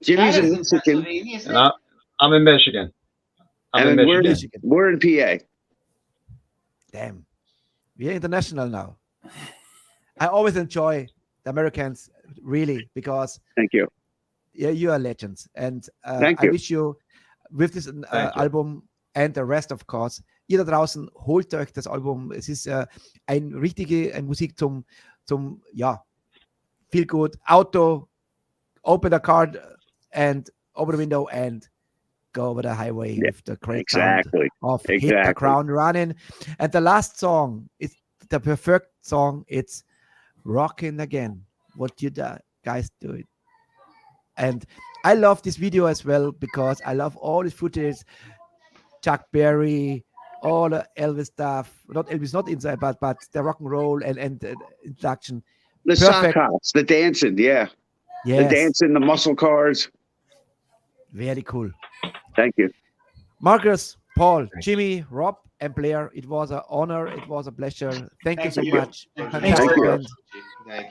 Jimmy's in Canada's in Michigan, Pennsylvania, isn't And it? I'm in Michigan. I'm in and we're Michigan. we're in PA. Damn. We're international now. I always enjoy the Americans, really, because Thank you. yeah, you are legends. And Thank I you. wish you with this Thank you. Album and the rest, of course, ihr da draußen, holt euch das Album. Es ist ein Musik zum zum, feel good Auto, open the car and open the window and go over the highway with the great sound of Hit the Ground Running. And the last song is the perfect song. It's Rockin' Again. What you guys do it. And I love this video as well because I love all this footage. Chuck Berry, all the Elvis stuff. Not Elvis, not inside, but the rock and roll and the introduction. The sock hops, the dancing, the dancing, the muscle cars. Very cool. Thank you. Marcus, Paul, Jimmy, Rob, and Blair, it was an honor. It was a pleasure. Thank you so much. Fantastic band.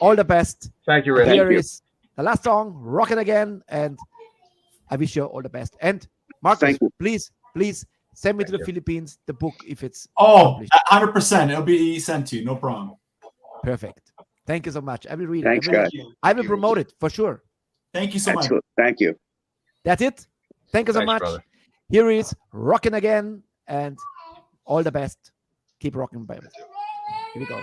All the best. Thank you, Rich. Here is the last song, Rockin' Again, and I wish you all the best. And Marcus, please send me to the Philippines the book if it's published. 100%. It'll be sent to you. No problem. Perfect. Thank you so much. I will read Thanks, it. guys. I will promote it for sure. Thank you so much. Thank you. That's it. Thank you so much. Brother. Here is Rockin' Again, and all the best. Keep rocking, baby. Here we go.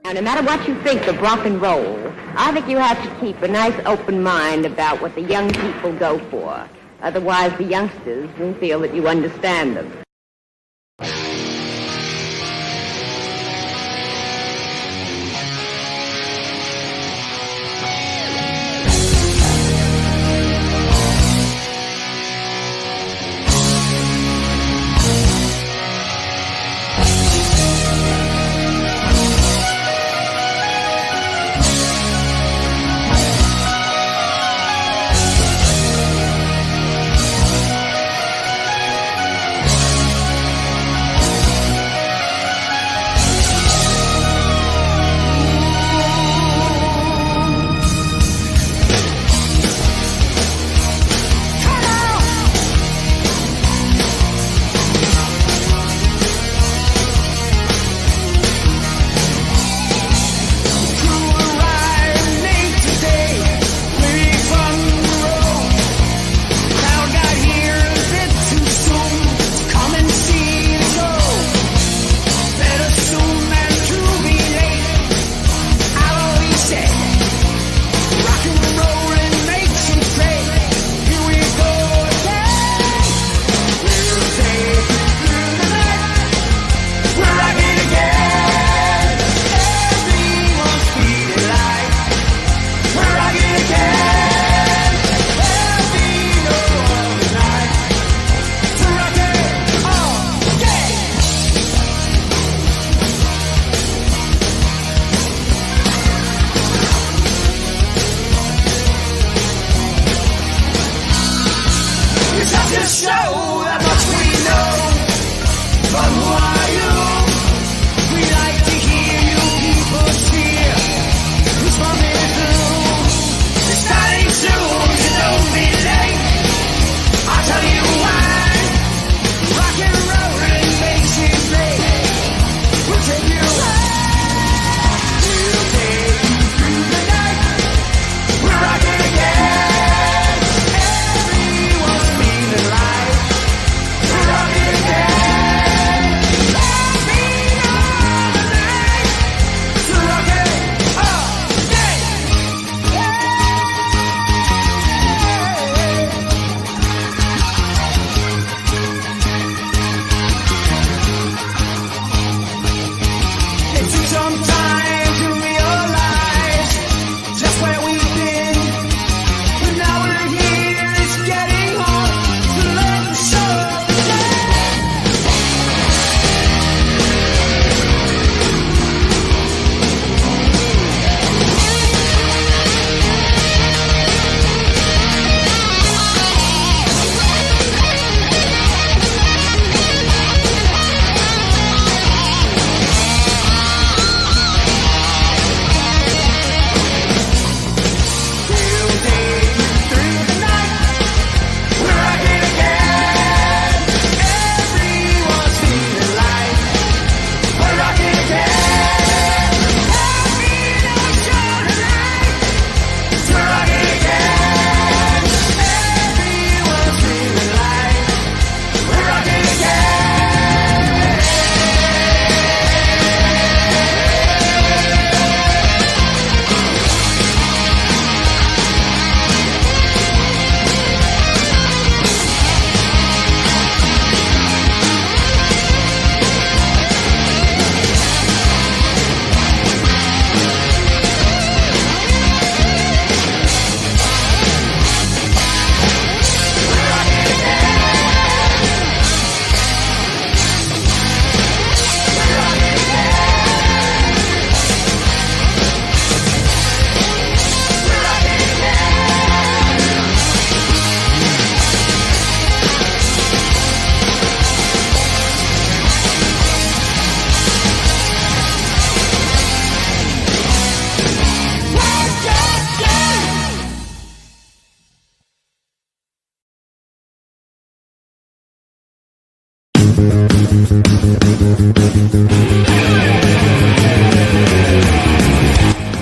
Now, no matter what you think of rock and roll, I think you have to keep a nice open mind about what the young people go for. Otherwise, the youngsters will feel that you understand them.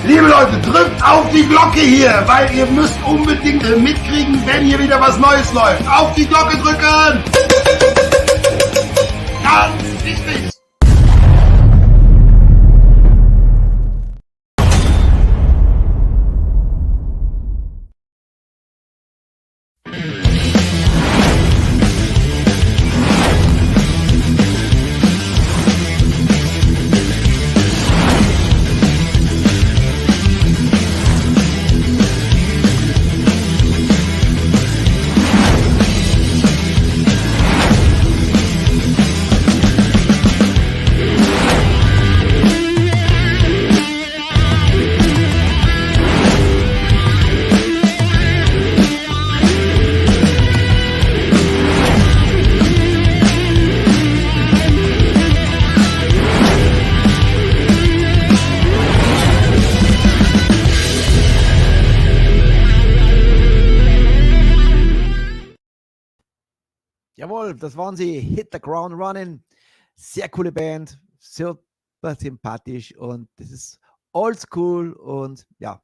Liebe Leute, drückt auf die Glocke hier, weil ihr müsst unbedingt mitkriegen, wenn hier wieder was Neues läuft. Auf die Glocke drücken! Ganz wichtig! Jawohl, das waren sie. Hit the Ground Runnin. Sehr coole Band, super sympathisch und das ist oldschool und ja,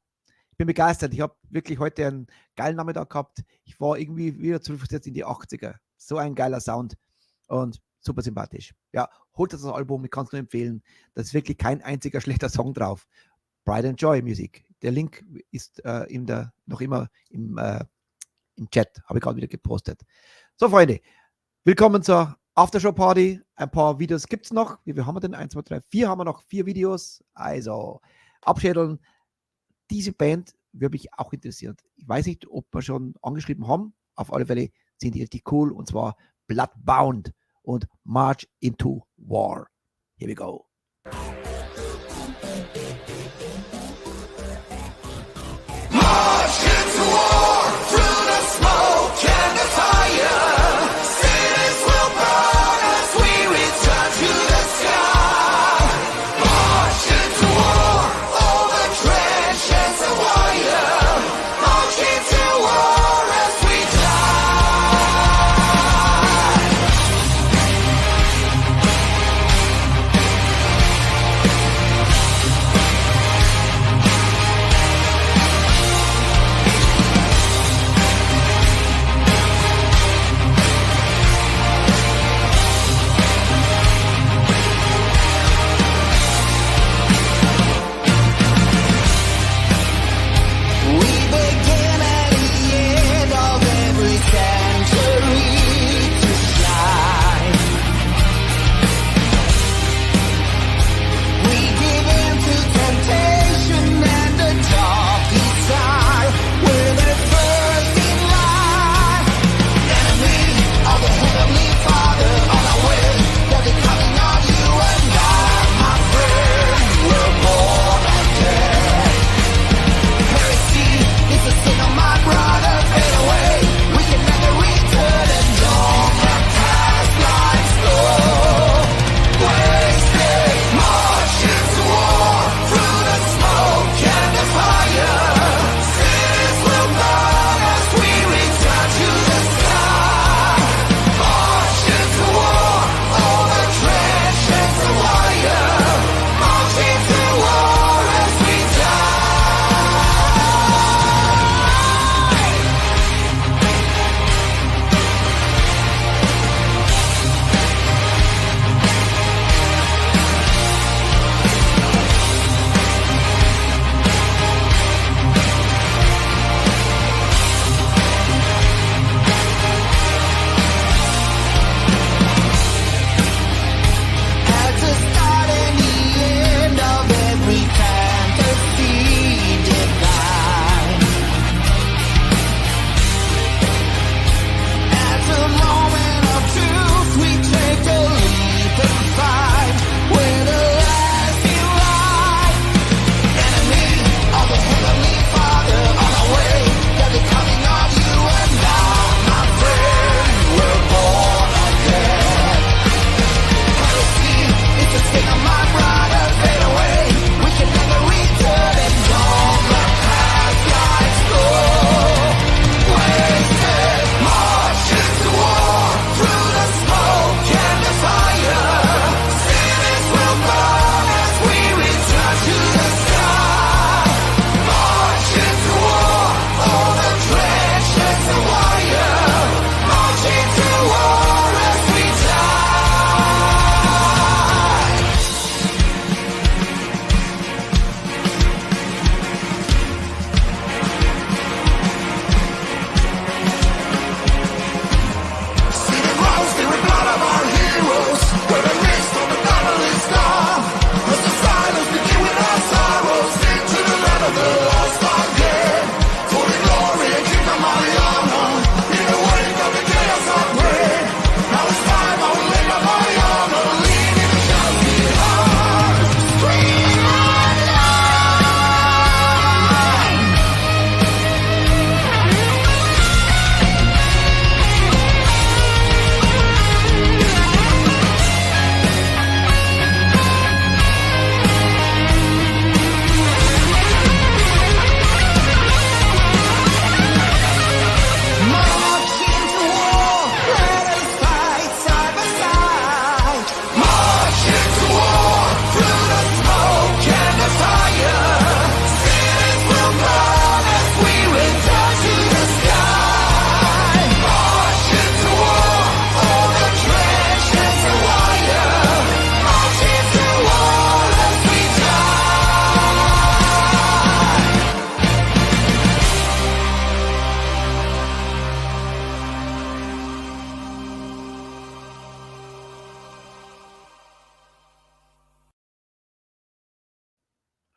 ich bin begeistert. Ich habe wirklich heute einen geilen Nachmittag gehabt. Ich war irgendwie wieder zurückversetzt in die 80er. So ein geiler Sound und super sympathisch. Ja, holt das Album, ich kann es nur empfehlen. Da ist wirklich kein einziger schlechter Song drauf. Pride and Joy Musik. Der Link ist noch immer im Chat, habe ich gerade wieder gepostet. So, Freunde, willkommen zur Aftershow-Party. Ein paar Videos gibt es noch. Wie viel haben wir denn? 1, 2, 3, 4 haben wir noch. 4 Videos. Also, abschädeln. Diese Band würde mich auch interessieren. Ich weiß nicht, ob wir schon angeschrieben haben. Auf alle Fälle sind die richtig cool. Und zwar Bloodbound und March into War. Here we go. March into war through the smoke and the fire.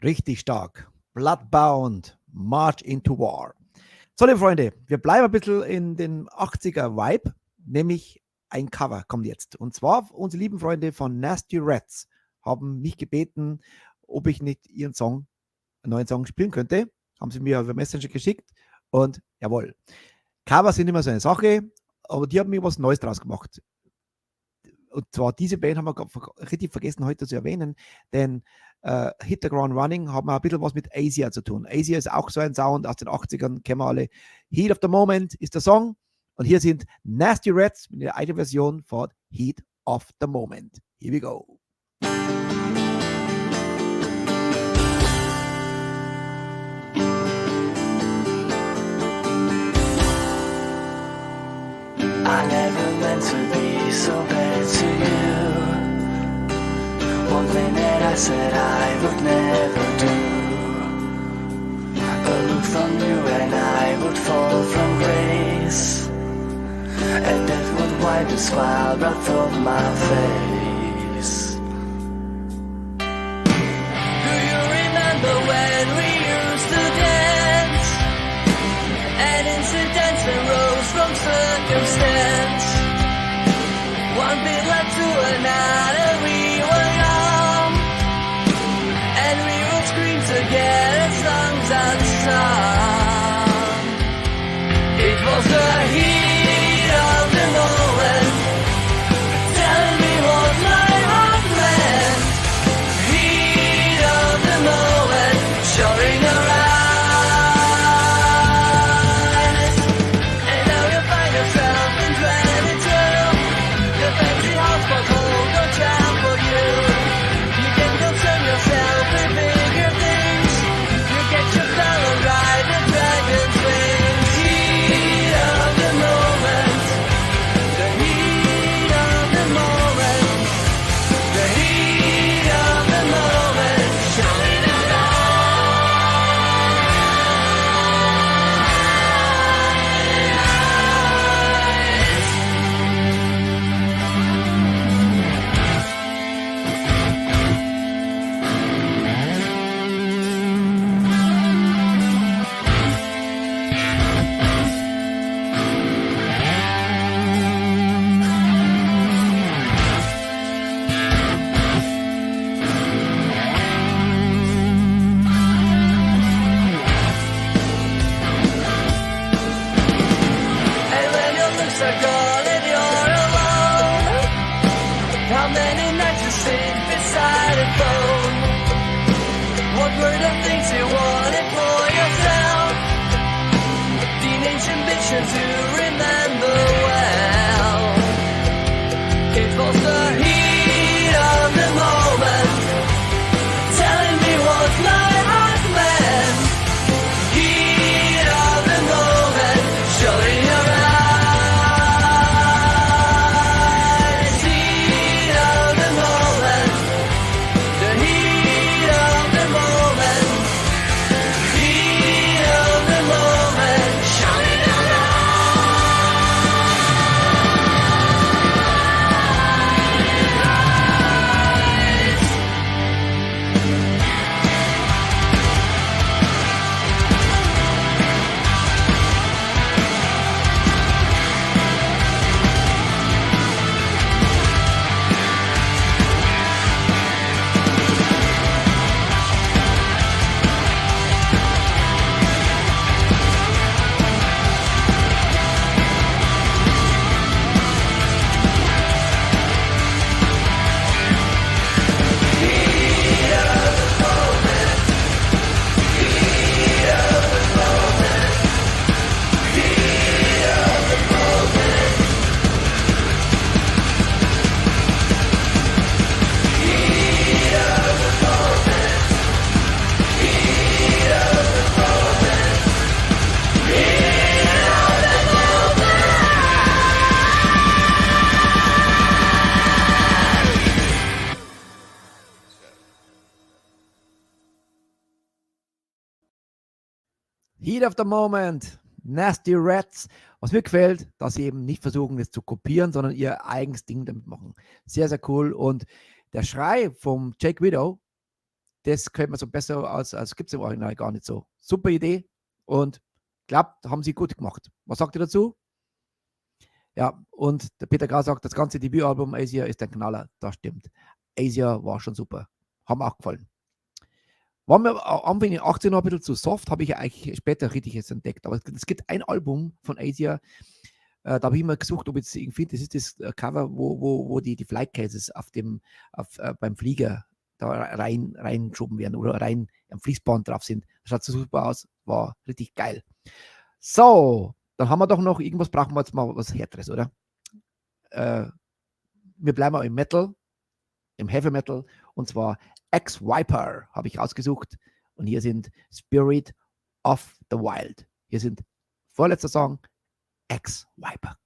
Richtig stark. Bloodbound, March into War. So, liebe Freunde, wir bleiben ein bisschen in den 80er-Vibe, nämlich ein Cover kommt jetzt. Und zwar unsere lieben Freunde von Nasty Rats haben mich gebeten, ob ich nicht ihren Song, einen neuen Song spielen könnte. Haben sie mir über Messenger geschickt und jawohl. Covers sind immer so eine Sache, aber die haben mir was Neues draus gemacht. Und zwar diese Band haben wir richtig vergessen heute zu erwähnen, denn Hit the Ground Running haben wir ein bisschen was mit Asia zu tun. Asia ist auch so ein Sound aus den 80ern, kennen wir alle. Heat of the Moment ist der Song und hier sind Nasty Rats mit der eigenen Version von Heat of the Moment. Here we go. I never meant to be so bad to you. One minute I said I would never do. A look from you and I would fall from grace, and death would wipe the smile right from my face. Do you remember when we used to dance? And incidents arose from circumstance. One bit led to another, we were young, and we would scream together, songs unsung. It was the heat of the moment, telling me what my heart meant. Heat of the moment, showing her eyes. And now you find yourself in 22. The fancy house was hold no charm for you. You can concern yourself with bigger things. You get your fellow ride the dragon's wings. Heat of the moment, the heat of the moment, the heat of the moment, showing our And when your lips are gone and you're alone, how many nights you sit beside a phone? What were the things you wanted for yourself? Teenage ambitions you remember well. It was the heat of the moment, telling me what my heart meant. Heat of the moment, showing your eyes. Heat of the moment, the heat of the moment, heat of the moment, showing your Heat of the Moment, Nasty Rats. Was mir gefällt, dass sie eben nicht versuchen, das zu kopieren, sondern ihr eigenes Ding damit machen. Sehr, sehr cool. Und der Schrei vom Jake Widow, das könnte man so besser als gibt es im Original gar nicht so. Super Idee und glaubt, haben sie gut gemacht. Was sagt ihr dazu? Ja, und der Peter Grau sagt, das ganze Debütalbum Asia ist ein Knaller. Das stimmt. Asia war schon super. Haben mir auch gefallen. War mir am Anfang in 18 noch ein bisschen zu soft, habe ich ja eigentlich später richtig jetzt entdeckt. Aber es gibt ein Album von Asia, da habe ich immer gesucht, ob ich es irgendwie finde. Das ist das Cover, wo die Flight Cases beim Flieger da reingeschoben werden oder rein am Fließband drauf sind. Das schaut so super aus, war richtig geil. So, dann haben wir doch noch irgendwas, brauchen wir jetzt mal was Härteres, oder? Wir bleiben im Metal, im Heavy Metal, und zwar Ex-Viper habe ich ausgesucht. Und hier sind Spirit of the Wild. Hier sind vorletzter Song, Ex-Viper.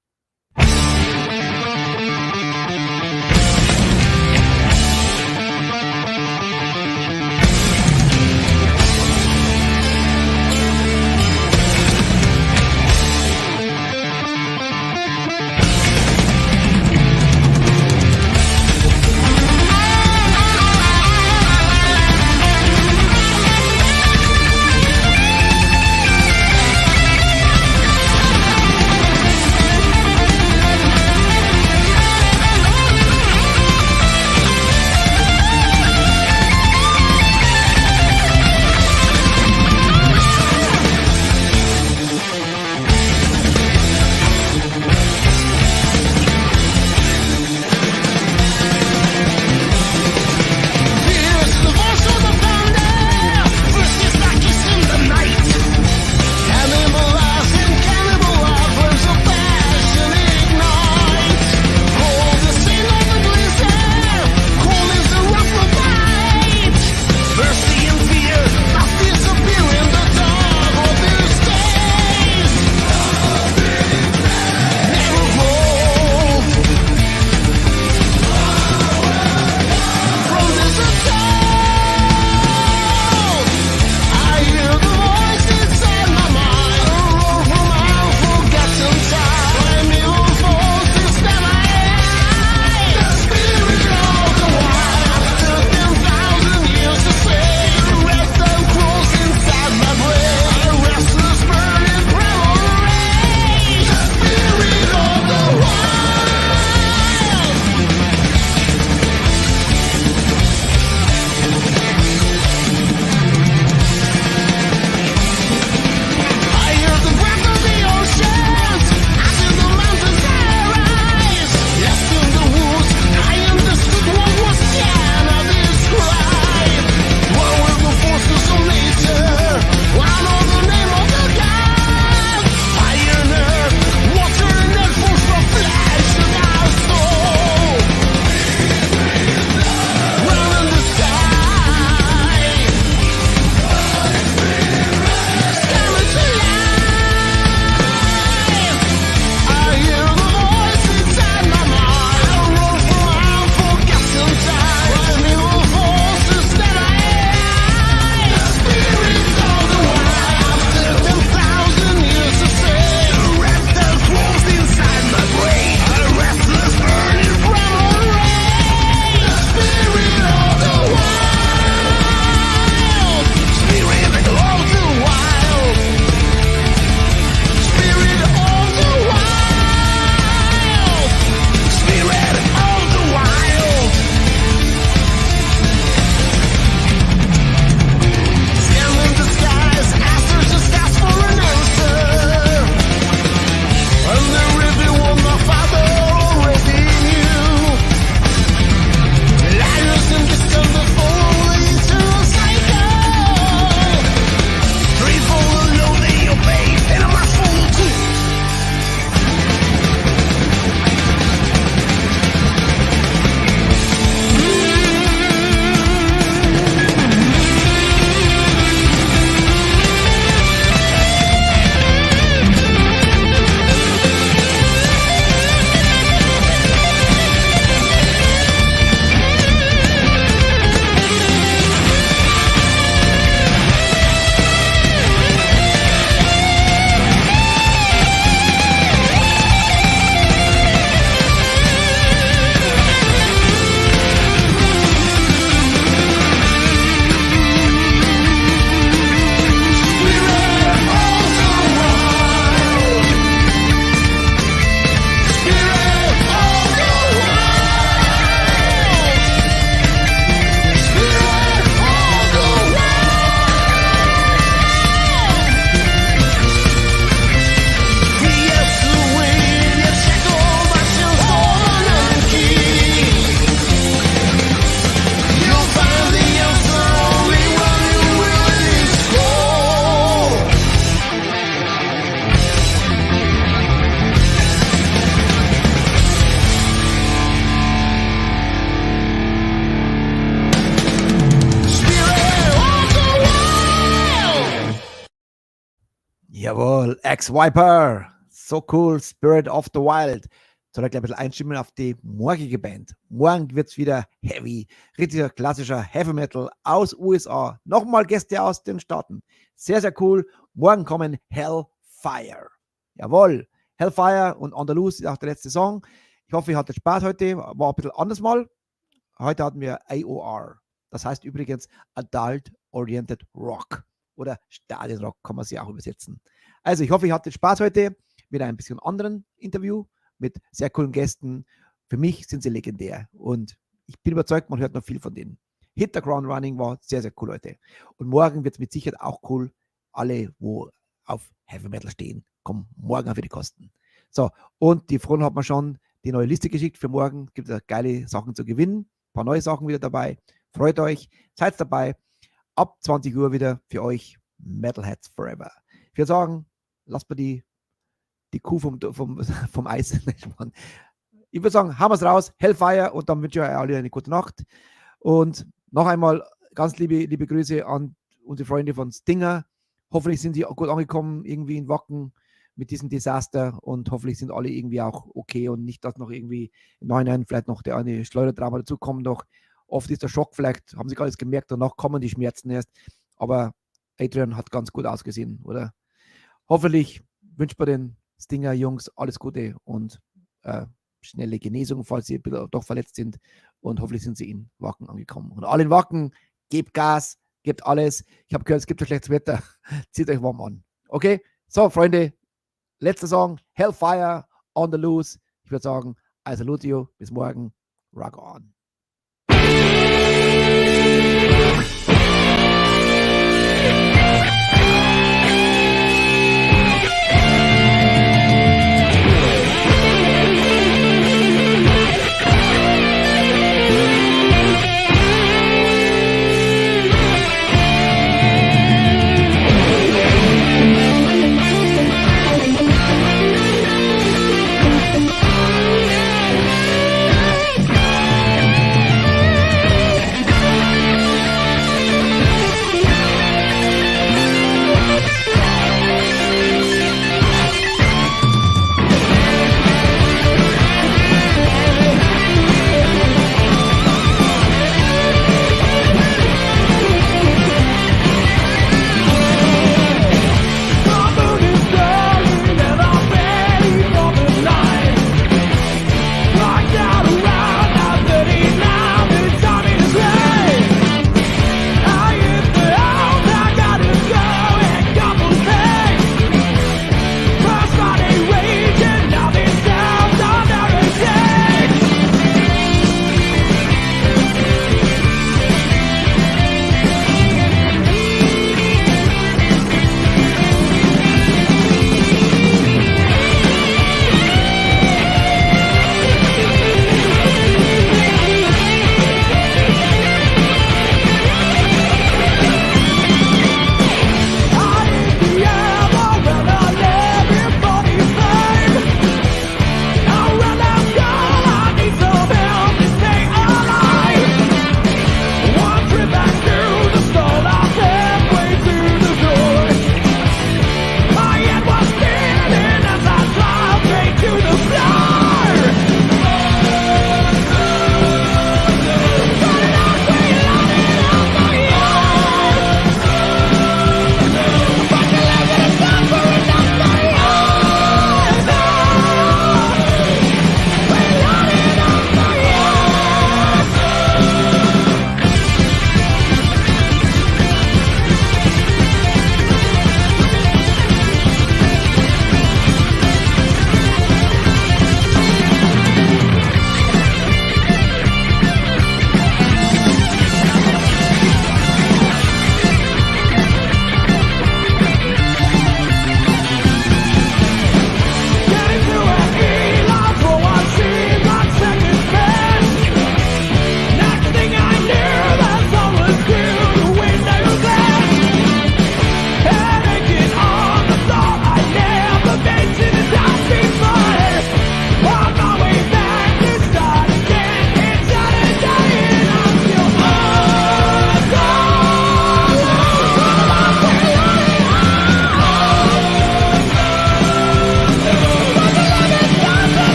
Jawohl, Ex-Viper. So cool, Spirit of the Wild. Soll ich gleich ein bisschen einstimmen auf die morgige Band. Morgen wird es wieder heavy, richtiger klassischer Heavy Metal aus USA. Nochmal Gäste aus den Staaten. Sehr, sehr cool. Morgen kommen Hellfire. Jawohl, Hellfire und Andalus ist auch der letzte Song. Ich hoffe, ihr hattet Spaß heute. War ein bisschen anders mal. Heute hatten wir AOR. Das heißt übrigens Adult Oriented Rock oder Stadionrock, kann man sie auch übersetzen. Also ich hoffe, ihr hattet Spaß heute mit einem bisschen anderen Interview mit sehr coolen Gästen. Für mich sind sie legendär und ich bin überzeugt, man hört noch viel von denen. Hit the Ground Running war sehr, sehr cool heute. Und morgen wird es mit Sicherheit auch cool. Alle, wo auf Heavy Metal stehen, kommen morgen für die Kosten. So, und die Freunde hat man schon die neue Liste geschickt für morgen. Gibt es geile Sachen zu gewinnen. Ein paar neue Sachen wieder dabei. Freut euch, seid dabei. Ab 20 Uhr wieder für euch Metalheads Forever. Ich würde sagen, lasst mal die Kuh vom Eis. Ich würde sagen, haben wir es raus, Hellfire, und dann wünsche ich euch alle eine gute Nacht. Und noch einmal ganz liebe Grüße an unsere Freunde von Stinger. Hoffentlich sind sie gut angekommen irgendwie in Wacken mit diesem Desaster und hoffentlich sind alle irgendwie auch okay und nicht, dass noch irgendwie im Nachhinein vielleicht noch der eine Schleudertrauma dazukommt noch. Oft ist der Schock, vielleicht haben sie gar nichts gemerkt, danach kommen die Schmerzen erst. Aber Adrian hat ganz gut ausgesehen, oder? Hoffentlich wünscht man den Stinger-Jungs alles Gute und schnelle Genesung, falls sie doch verletzt sind. Und hoffentlich sind sie in Wacken angekommen. Und alle in Wacken, gebt Gas, gebt alles. Ich habe gehört, es gibt so schlechtes Wetter. Zieht euch warm an. Okay? So, Freunde, letzter Song, Hellfire, On the Loose. Ich würde sagen, I salute you. Bis morgen. Rock on.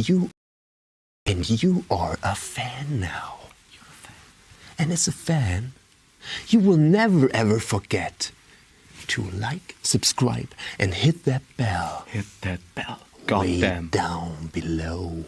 you are a fan now. You're a fan. And as a fan, you will never ever forget to like, subscribe, and hit that bell. Hit that bell. Way Goddamn. down below.